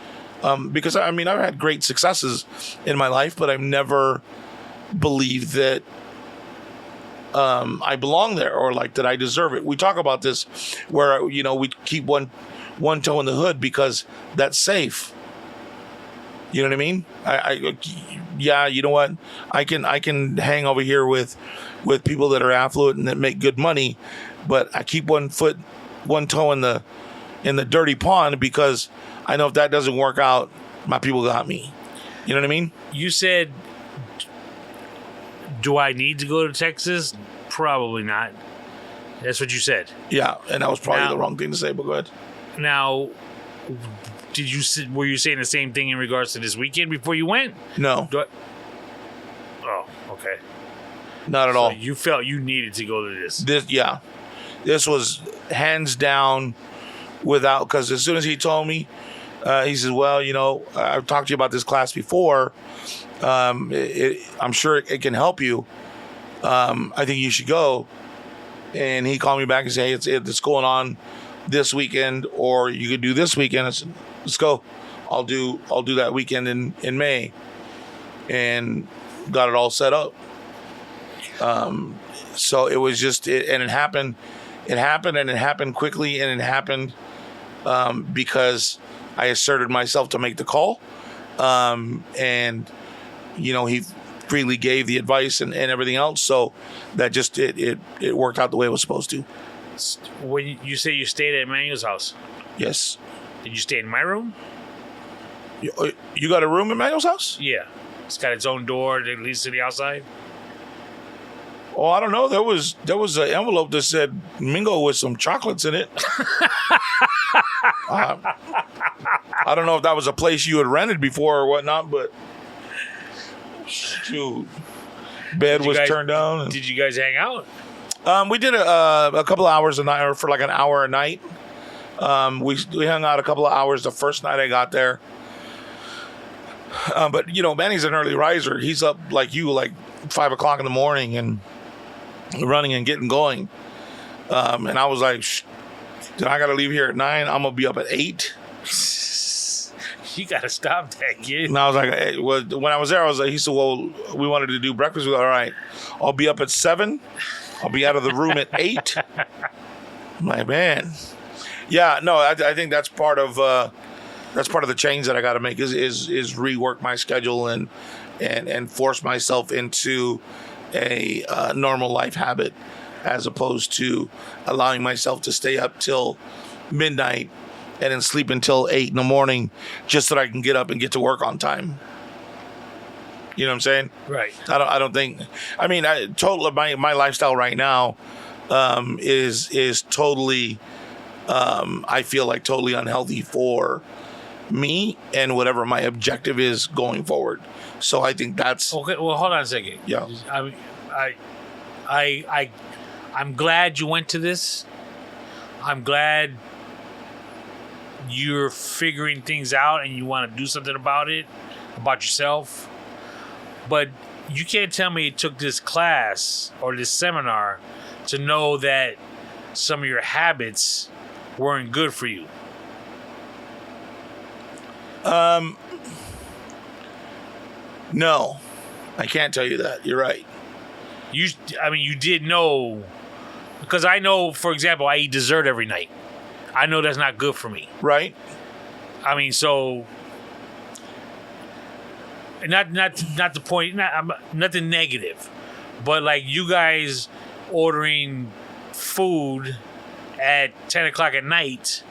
Because I've had great successes in my life, but I've never believed that I belong there, or like that I deserve it. We talk about this where, we keep one toe in the hood because that's safe. You know what I mean? You know what? I can hang over here with people that are affluent and that make good money, but I keep one toe in the dirty pond because I know if that doesn't work out, my people got me. You know what I mean? You said, do I need to go to Texas? Probably not. That's what you said. Yeah, and that was probably the wrong thing to say, but go ahead. Now, were you saying the same thing in regards to this weekend before you went? No. Oh, okay. Not at all. You felt you needed to go to this. This was hands down without, because as soon as he told me, he says, well, I've talked to you about this class before. I'm sure it can help you. I think you should go. And he called me back and said, hey, it's going on this weekend, or you could do this weekend. I said, let's go. I'll do that weekend in May, and got it all set up. So it was just, and it happened, and it happened quickly, and it happened because I asserted myself to make the call. And he freely gave the advice and everything else. So that just, it worked out the way it was supposed to. When you say you stayed at Manuel's house? Yes. Did you stay in my room? You got a room in Manuel's house? Yeah. It's got its own door that leads to the outside. Oh, I don't know. There was an envelope that said Mingo with some chocolates in it. I don't know if that was a place you had rented before or whatnot, but shoot, bed was turned down. Did you guys hang out? We did a couple of hours a night, or for like an hour a night. We hung out a couple of hours the first night I got there. But Manny's an early riser. He's up like you, like 5 o'clock in the morning and running and getting going. And I was like, I got to leave here at 9. I'm gonna be up at 8. You got to stop that, kid. And I was like, hey, when I was there, he said, well, we wanted to do breakfast. We were, all right, I'll be up at 7. I'll be out of the room at 8. I'm like, man. Yeah, no, I think that's part of the change that I got to make is rework my schedule and force myself into a normal life habit, as opposed to allowing myself to stay up till midnight and then sleep until 8 in the morning just so that I can get up and get to work on time. You know what I'm saying? Right. I don't think. I mean, my lifestyle right now is totally. I feel like totally unhealthy for me and whatever my objective is going forward. So I think that's okay. Well, hold on a second. Yeah. I'm glad you went to this. I'm glad you're figuring things out and you want to do something about it, about yourself. But you can't tell me it took this class or this seminar to know that some of your habits weren't good for you. No, I can't tell you that. You're right. You did know, because I know, for example, I eat dessert every night. I know that's not good for me. Right. I mean, so not the point. Nothing negative, but like you guys ordering food at 10 o'clock at night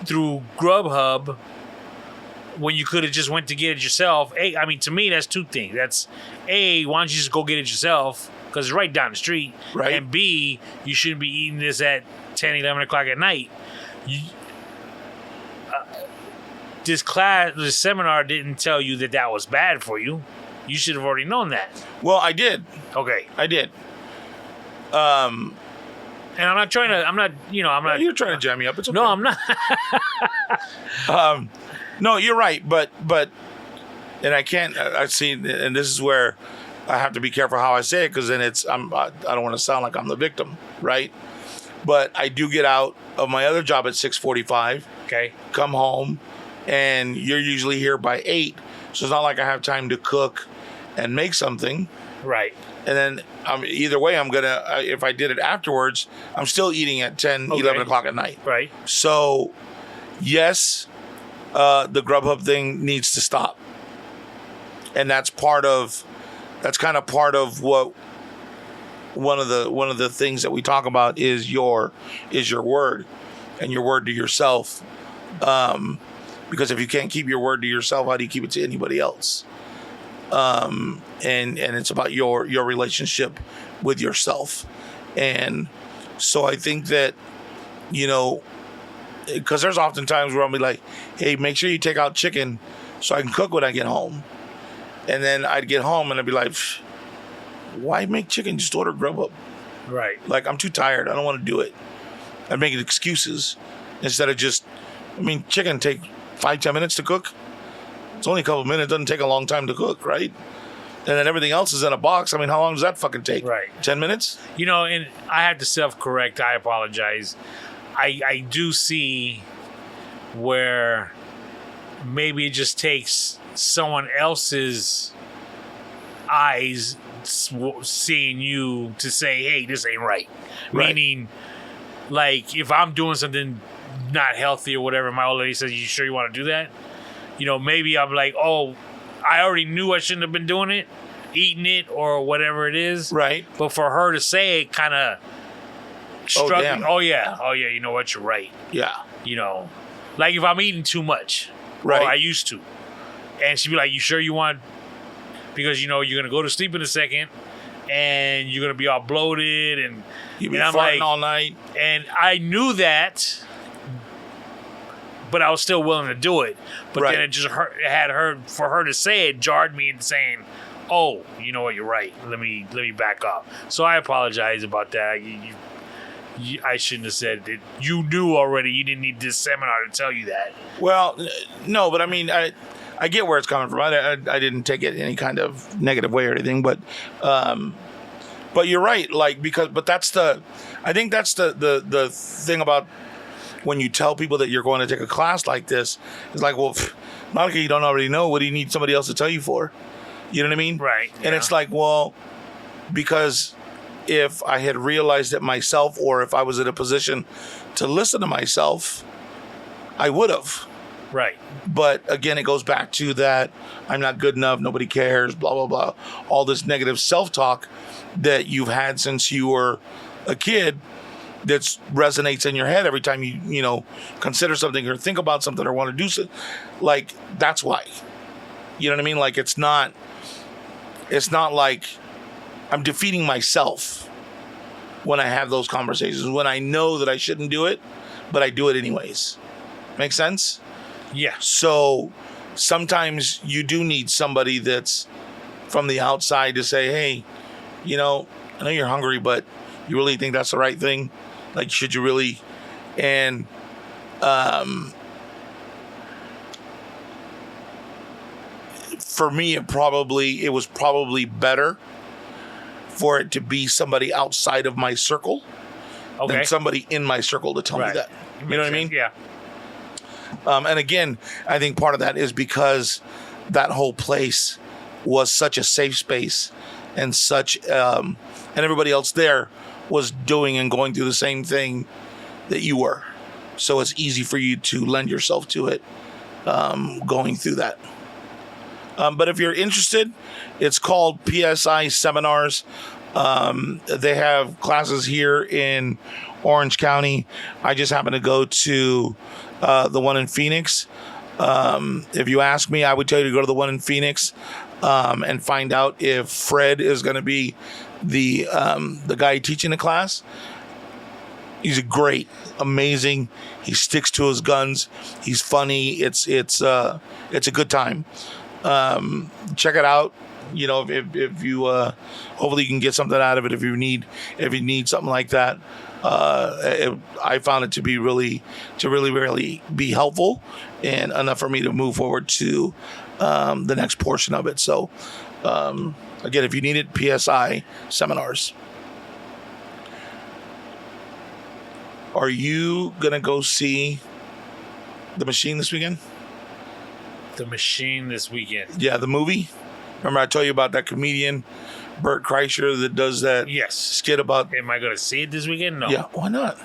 through Grubhub when you could have just went to get it yourself. I mean, to me, that's two things. That's A, why don't you just go get it yourself? Because it's right down the street. Right. And B, you shouldn't be eating this at 10, 11 o'clock at night. This seminar didn't tell you that was bad for you. You should have already known that. Well, I did. Okay. I did. And I'm not, You're trying to jam me up. It's okay. No, I'm not. No, you're right, but and I can't. I see, and this is where I have to be careful how I say it, because then I don't want to sound like I'm the victim, right? But I do get out of my other job at 6:45. Okay. Come home, and you're usually here by 8, so it's not like I have time to cook and make something. Right. And then either way, I'm gonna. If I did it afterwards, I'm still eating at 10, 11 o'clock at night. Right. So, yes. The Grubhub thing needs to stop, and that's kind of part of what one of the things that we talk about is your word, and your word to yourself. Because if you can't keep your word to yourself, how do you keep it to anybody else? And it's about your relationship with yourself, and so I think that, because there's often times where I'll be like, hey, make sure you take out chicken so I can cook when I get home. And then I'd get home and I'd be like, why make chicken? Just order Grubhub. Right. Like, I'm too tired. I don't want to do it. I'd make excuses instead of chicken take 5-10 minutes to cook. It's only a couple minutes. It doesn't take a long time to cook, right? And then everything else is in a box. I mean, how long does that fucking take? Right. 10 minutes? And I have to self-correct. I apologize. I do see where maybe it just takes someone else's eyes seeing you to say, hey, this ain't right. Meaning, like, if I'm doing something not healthy or whatever, my old lady says, you sure you want to do that? Maybe I'm like, oh, I already knew I shouldn't have been doing it, eating it, or whatever it is. Right. But for her to say it kind of struck me. Oh yeah, you know what? You're right. Yeah. Like if I'm eating too much, right? Or I used to, and she'd be like, "You sure you want?" Because you're gonna go to sleep in a second, and you're gonna be all bloated, and you'll be farting all night. And I knew that, but I was still willing to do it. But then it just for her to say it jarred me into saying, "Oh, you know what? You're right. Let me back up." So I apologize about that. I shouldn't have said it. You knew already. You didn't need this seminar to tell you that. Well, no, but I mean, I get where it's coming from. I didn't take it any kind of negative way or anything, but you're right. Like, but I think that's the thing about when you tell people that you're going to take a class like this. It's like, well, Monica, you don't already know. What do you need somebody else to tell you for? You know what I mean? Right. And it's like, well, because if I had realized it myself, or if I was in a position to listen to myself, I would have. Right. But again, it goes back to that I'm not good enough, nobody cares, blah, blah, blah. All this negative self-talk that you've had since you were a kid that resonates in your head every time you consider something or think about something or want to do something. Like, that's why. You know what I mean? Like, it's not like I'm defeating myself when I have those conversations, when I know that I shouldn't do it, but I do it anyways. Make sense? Yeah. So sometimes you do need somebody that's from the outside to say, hey, I know you're hungry, but you really think that's the right thing? Like, should you really? And for me, it was probably better for it to be somebody outside of my circle than somebody in my circle to tell me that. You know what I mean? Yeah. And again, I think part of that is because that whole place was such a safe space and and everybody else there was doing and going through the same thing that you were. So it's easy for you to lend yourself to it, going through that. But if you're interested, it's called PSI Seminars. They have classes here in Orange County. I just happen to go to the one in Phoenix. If you ask me, I would tell you to go to the one in Phoenix and find out if Fred is going to be the guy teaching the class. He's great, amazing. He sticks to his guns. He's funny. It's a good time. Check it out. You know, if you hopefully you can get something out of it. If you need something like that, I found it to really be helpful and enough for me to move forward to the next portion of it. So again, if you need it, PSI seminars. Are you gonna go see The Machine this weekend? The Machine this weekend. Yeah, the movie. Remember I told you about that comedian, Burt Kriesher, that does that Yes. skit about... Am I going to see it this weekend? No. Yeah, why not?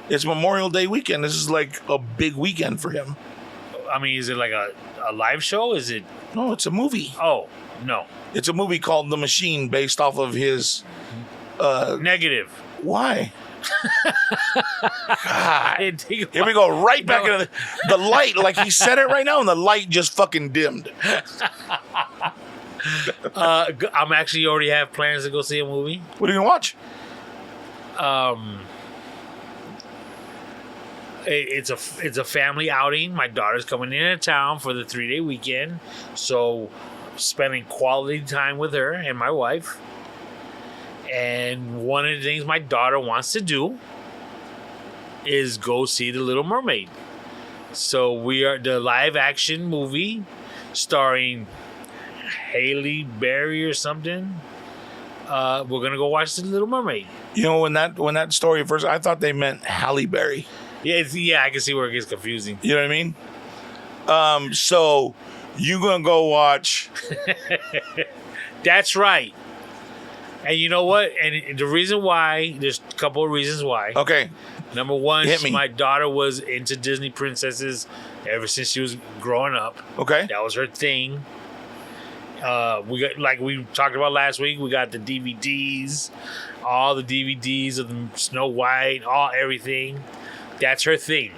It's Memorial Day weekend. This is like a big weekend for him. I mean, is it like a live show? Is it? No, it's a movie. Oh, no. It's a movie called The Machine based off of his... Negative. Why? God. Here Here we go, right back into the light. Like he said it right now, and the light just fucking dimmed. I'm actually already have plans to go see a movie. What are you gonna watch? It's a family outing. My daughter's coming into town for the 3-day weekend, so spending quality time with her and my wife. And one of the things my daughter wants to do is go see The Little Mermaid. So we are the live action movie starring Haley Berry or something. We're gonna go watch The Little Mermaid. You know, when that story first, I thought they meant Halle Berry. Yeah, I can see where it gets confusing. You know what I mean? So you gonna go watch? That's right. And you know what? And the reason why, there's a couple of reasons why. Okay. Number one, Hit me. my daughter was into Disney princesses ever since she was growing up. Okay. That was her thing. We got, like we talked about last week, we got the DVDs, all the DVDs of the Snow White, everything. That's her thing.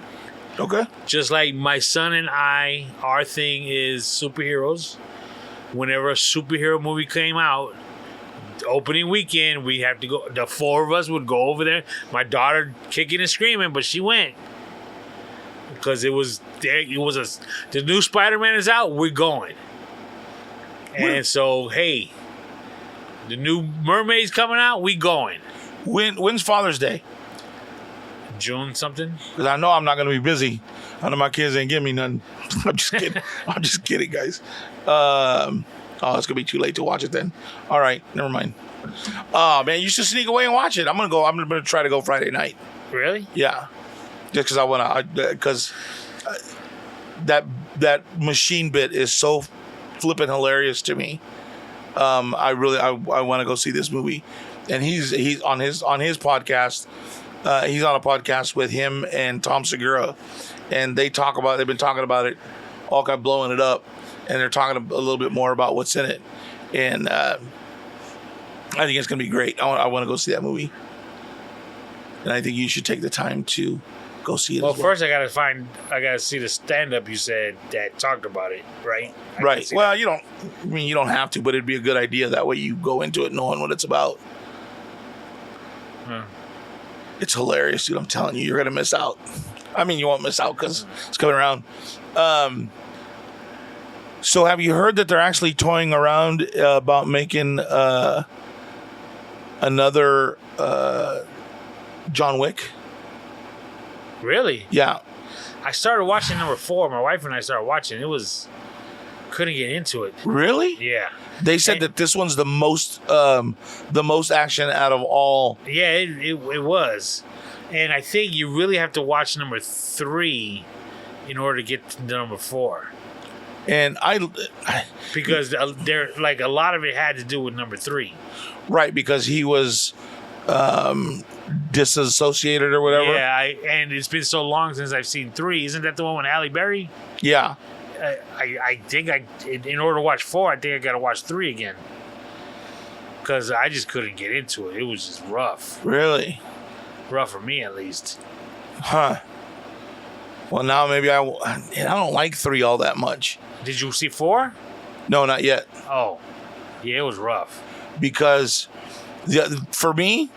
Okay. Just like my son and I, our thing is superheroes. Whenever a superhero movie came out, opening weekend, we have to go. The four of us would go over there. My daughter kicking and screaming, but she went because it was there. It was the new Spider-Man is out. We're going, and so hey, the new Mermaid's coming out. We going. When's Father's Day? June something. Because I know I'm not going to be busy. I know my kids ain't giving me nothing. I'm just kidding. I'm just kidding, guys. It's gonna be too late to watch it then. All right, never mind. Oh man, you should sneak away and watch it. I'm gonna try to go Friday night. Really? Yeah, just because I want to. Because that machine bit is so flippin' hilarious to me. I want to go see this movie, and he's on his podcast. He's on a podcast with him and Tom Segura, and they've been talking about it, all kind of blowing it up. And they're talking a little bit more about what's in it. And I think it's going to be great. I want to go see that movie. And I think you should take the time to go see it Well, as well. first I gotta see the stand-up you said that talked about it, right? Right. Well, you don't have to, but it'd be a good idea. That way you go into it knowing what it's about. It's hilarious, dude. I'm telling you, you're going to miss out. I mean, you won't miss out because it's coming around. So have you heard that they're actually toying around about making another John Wick? Really? Yeah. I started watching number 4. My wife and I started watching. Couldn't get into it. Really? Yeah. They said that this one's the most action out of all. Yeah, it was. And I think you really have to watch number 3 in order to get to number 4. And because there, like, a lot of it had to do with number 3. Right, because he was disassociated or whatever. Yeah, and it's been so long since I've seen 3. Isn't that the one with Halle Berry? Yeah. I think in order to watch 4, I think I got to watch 3 again. because I just couldn't get into it. It was just rough. Really? Rough for me, at least. Huh. Well, now maybe I don't like 3 all that much. Did you see 4? No, not yet. Oh, yeah, it was rough. Because for me,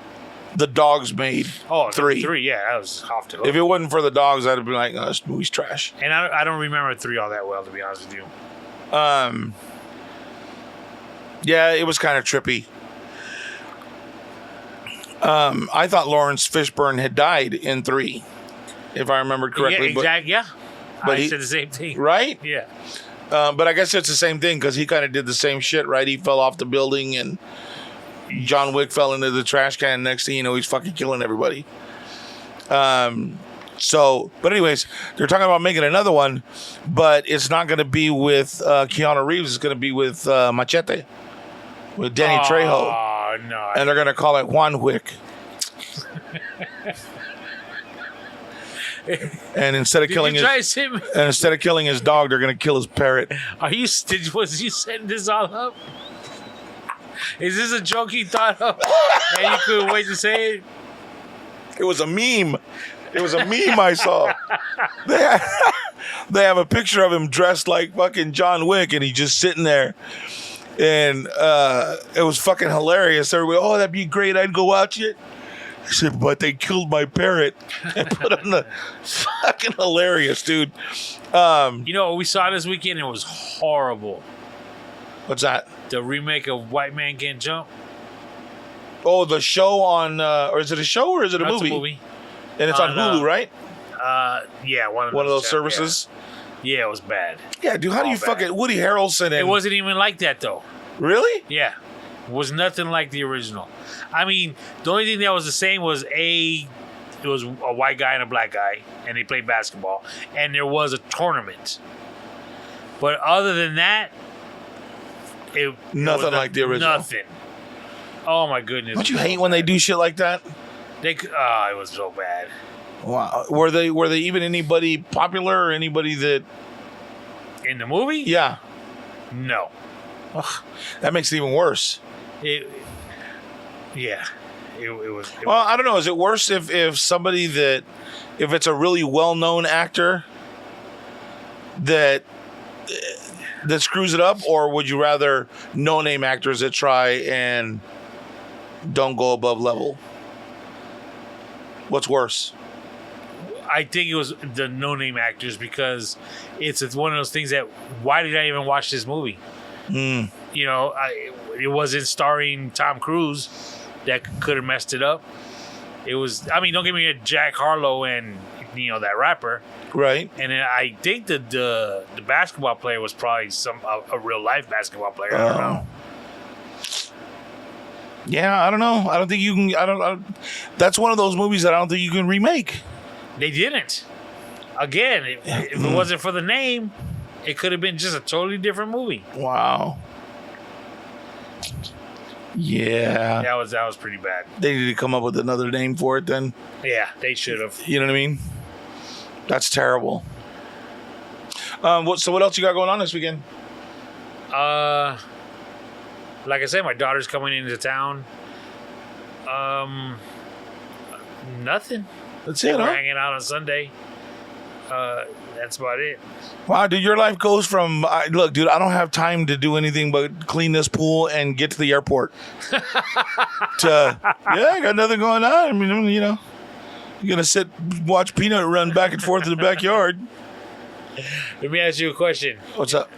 the dogs made 3. 3, yeah, that was off the hook. If it wasn't for the dogs, I'd have been like, oh, this movie's trash. And I don't remember 3 all that well, to be honest with you. Yeah, it was kind of trippy. I thought Lawrence Fishburne had died in 3, if I remembered correctly. Yeah, exactly. Yeah, but I said the same thing. Right? Yeah. But I guess it's the same thing because he kind of did the same shit, right? He fell off the building and John Wick fell into the trash can. Next thing you know, he's fucking killing everybody. But anyways, they're talking about making another one, but it's not going to be with Keanu Reeves. It's going to be with Machete, with Danny Trejo. Oh, no. And they're going to call it Juan Wick. And instead of killing his dog, they're going to kill his parrot. Was you setting this all up? Is this a joke you thought of and you couldn't wait to say it? It was a meme. It was a meme I saw. They have a picture of him dressed like fucking John Wick, and he's just sitting there. And it was fucking hilarious. Everybody, oh, that'd be great. I'd go watch it. I said, but they killed my parrot. And put on the fucking hilarious, dude. You know what we saw this weekend? It was horrible. What's that? The remake of White Man Can't Jump. Oh, the show on, or is it a show or is it a movie? It's a movie. And it's on Hulu, right? Yeah, one of those services. Yeah, it was bad. Yeah, dude, how do you fucking Woody Harrelson? It wasn't even like that though. Really? Yeah, it was nothing like the original. I mean, the only thing that was the same was it was a white guy and a black guy, and they played basketball, and there was a tournament. But other than that, nothing like the original. Nothing. Oh my goodness! Don't you hate when they do shit like that? It was so bad. Wow. Were they even anybody popular or anybody that in the movie? Yeah. No. Ugh, that makes it even worse. It was. Well, I don't know. Is it worse if somebody if it's a really well-known actor that screws it up, or would you rather no-name actors that try and don't go above level? What's worse? I think it was the no-name actors because it's one of those things that why did I even watch this movie? You know, it wasn't starring Tom Cruise that could have messed it up. It was, I mean, don't give me a Jack Harlow and, you know, that rapper. Right. And then I think that the basketball player was probably a real life basketball player. I don't know. Yeah, I don't know. I don't think you can. That's one of those movies that I don't think you can remake. They didn't. Again, if it wasn't for the name, it could have been just a totally different movie. Wow. Yeah. That was pretty bad. They need to come up with another name for it then. Yeah, they should have. You know what I mean? That's terrible. So what else you got going on this weekend? Like I said, my daughter's coming into town. Nothing. That's it, We're huh? hanging out on Sunday. That's about it. Wow, dude, your life goes from look, dude, I don't have time to do anything but clean this pool and get to the airport. I got nothing going on. I mean, you know, you're gonna watch Peanut run back and forth in the backyard. Let me ask you a question. What's up?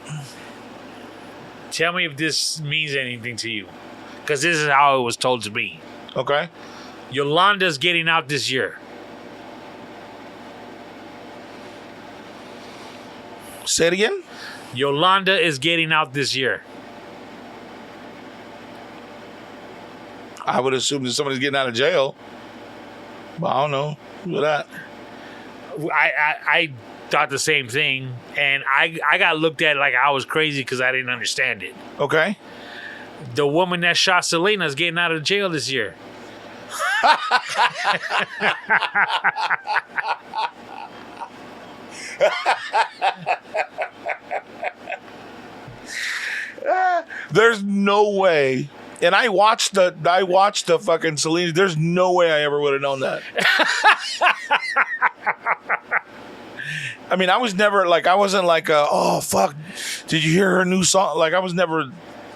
Tell me if this means anything to you, because this is how it was told to me. Okay. Yolanda's getting out this year. Say it again. Yolanda is getting out this year. I would assume that somebody's getting out of jail. But I don't know. Look at that. I thought the same thing, and I got looked at like I was crazy because I didn't understand it. Okay. The woman that shot Selena is getting out of jail this year. There's no way And I watched the fucking Selena. There's no way I ever would have known that. I mean, I was never like, I wasn't like, oh fuck, did you hear her new song? Like, I was never,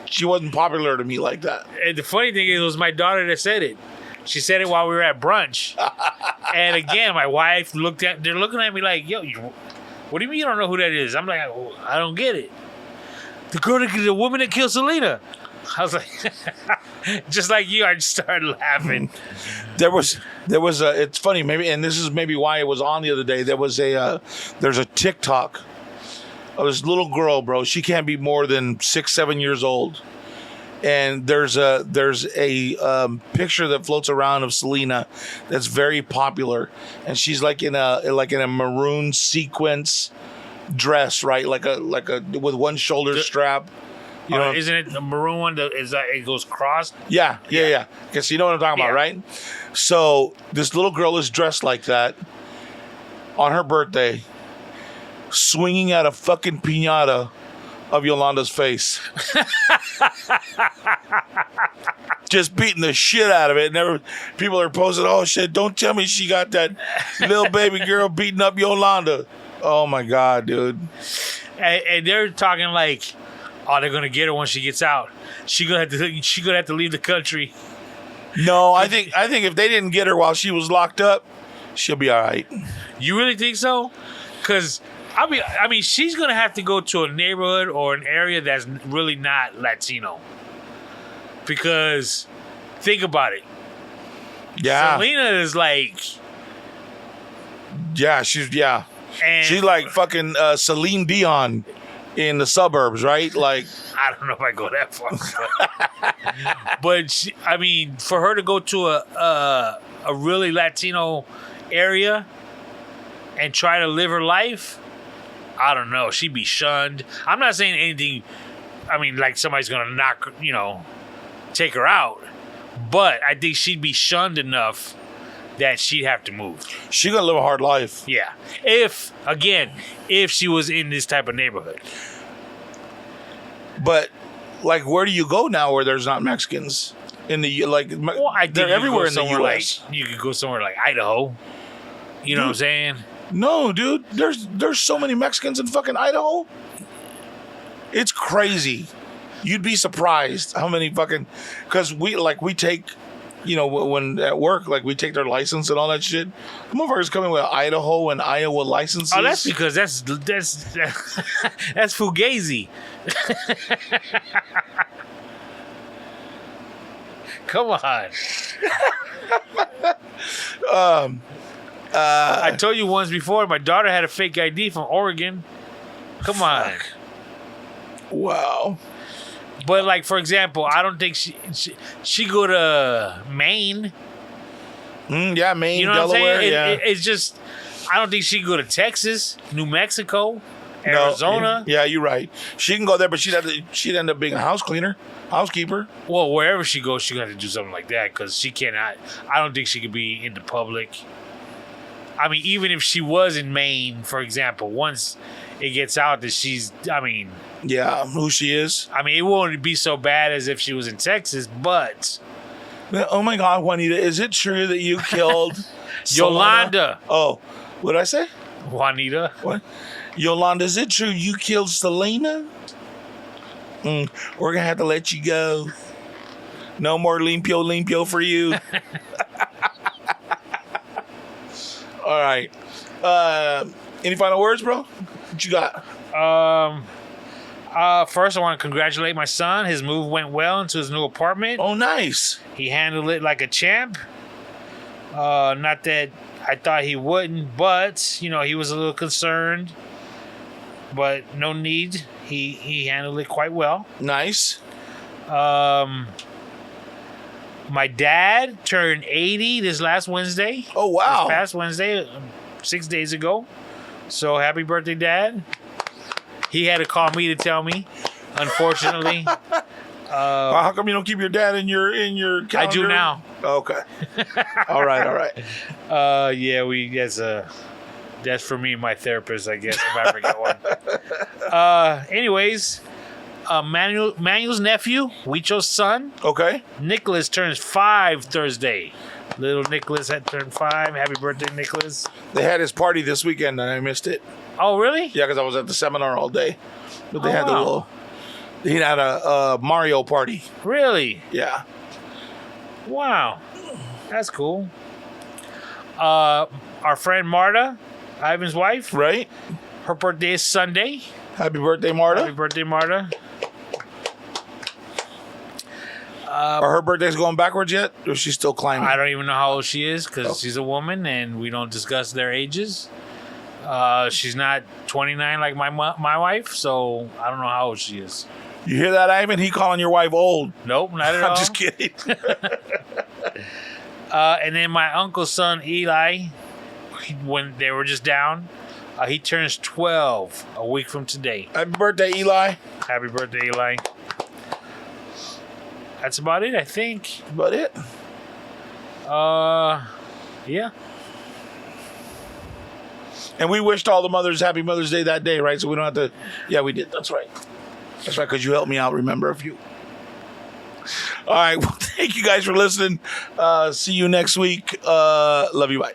she wasn't popular to me like that. And the funny thing is, it was my daughter that said it. She said it while we were at brunch. And again, my wife they're looking at me like, yo, what do you mean you don't know who that is? I'm like, I don't get it. The woman that killed Selena. I was like, just like you, I just started laughing. There's a, it's funny, maybe, and this is maybe why it was on the other day. There's a TikTok of this little girl, bro. She can't be more than 6-7 years old. And there's a picture that floats around of Selena that's very popular, and she's like in a maroon sequence dress, right? Like a with one shoulder strap. You know, isn't it the maroon one that is that it goes crossed? Yeah. Because you know what I'm talking about, right? So this little girl is dressed like that on her birthday, swinging at a fucking piñata of Yolanda's face. Just beating the shit out of it. And people are posting, oh shit, don't tell me she got that little baby girl beating up Yolanda. Oh my God, dude. And they're talking like, oh, they're gonna get her when she gets out. She gonna have to leave the country. No, I think if they didn't get her while she was locked up, she'll be all right. You really think so? Because I mean, she's gonna have to go to a neighborhood or an area that's really not Latino. Because think about it. Yeah, Selena is like. Yeah, she's like fucking Celine Dion in the suburbs, right? Like, I don't know if I go that far, but I mean, for her to go to a really Latino area and try to live her life, I don't know. She'd be shunned. I'm not saying anything. I mean, like somebody's gonna take her out, but I think she'd be shunned enough that she'd have to move. She gonna live a hard life. Yeah. If she was in this type of neighborhood. But, like, where do you go now where there's not Mexicans? I think they're everywhere in the U.S. You could go somewhere like Idaho. You know what I'm saying? No, dude. There's so many Mexicans in fucking Idaho. It's crazy. You'd be surprised how many fucking... Because we take... You know, when at work, like, we take their license and all that shit. Motherfuckers coming with Idaho and Iowa licenses. Oh, that's because that's fugazi. Come on. I told you once before, my daughter had a fake ID from Oregon. Come on. Wow. But, like, for example, I don't think she go to Maine. Yeah, Maine, you know Delaware. What I'm saying? Yeah. It's just, I don't think she can go to Texas, New Mexico, Arizona. No, yeah, you're right. She can go there, but she'd end up being a housekeeper. Well, wherever she goes, she's going to have to do something like that because she cannot. I don't think she could be in the public. I mean, even if she was in Maine, for example, once it gets out that she's, yeah, who she is. I mean, it won't be so bad as if she was in Texas, but... Oh, my God, Juanita, is it true that you killed... Yolanda. Oh, what did I say? Juanita. What? Yolanda, is it true you killed Selena? We're going to have to let you go. No more limpio for you. All right. Any final words, bro? What you got? First, I want to congratulate my son. His move went well into his new apartment. Oh, nice. He handled it like a champ. Not that I thought he wouldn't, but, he was a little concerned. But no need. He handled it quite well. Nice. My dad turned 80 this last Wednesday. Oh, wow. This past Wednesday, 6 days ago. So, happy birthday, Dad. He had to call me to tell me, unfortunately. How come you don't keep your dad in your calendar? I do now. Okay. All right. Yeah, that's for me and my therapist, I guess, if I forget one. Anyways, Manuel's nephew, Huicho's son, Okay. Nicholas turns 5 Thursday. Little Nicholas had turned 5. Happy birthday, Nicholas. They had his party this weekend and I missed it. Oh, really? Yeah, because I was at the seminar all day. But they Oh, had the wow. little. He had a Mario party. Really? Yeah. Wow. That's cool. Our friend Marta, Ivan's wife, Right? her birthday is Sunday. Happy birthday, Marta. Happy birthday, Marta. Are her birthdays going backwards yet? Or is she still climbing? I don't even know how old she is because Oh. she's a woman and we don't discuss their ages. She's not 29 like my wife, so I don't know how old she is. You hear that, Ivan? He calling your wife old. Nope, not at all. I'm just kidding. And then my uncle's son, Eli, when they were just down, he turns 12 a week from today. Happy birthday, Eli. Happy birthday, Eli. That's about it, I think. About it. Yeah. And we wished all the mothers happy Mother's Day that day, right? So we don't have to. Yeah, we did. That's right. That's right, because you helped me out. Remember a few. All right. Well, thank you guys for listening. See you next week. Love you. Bye.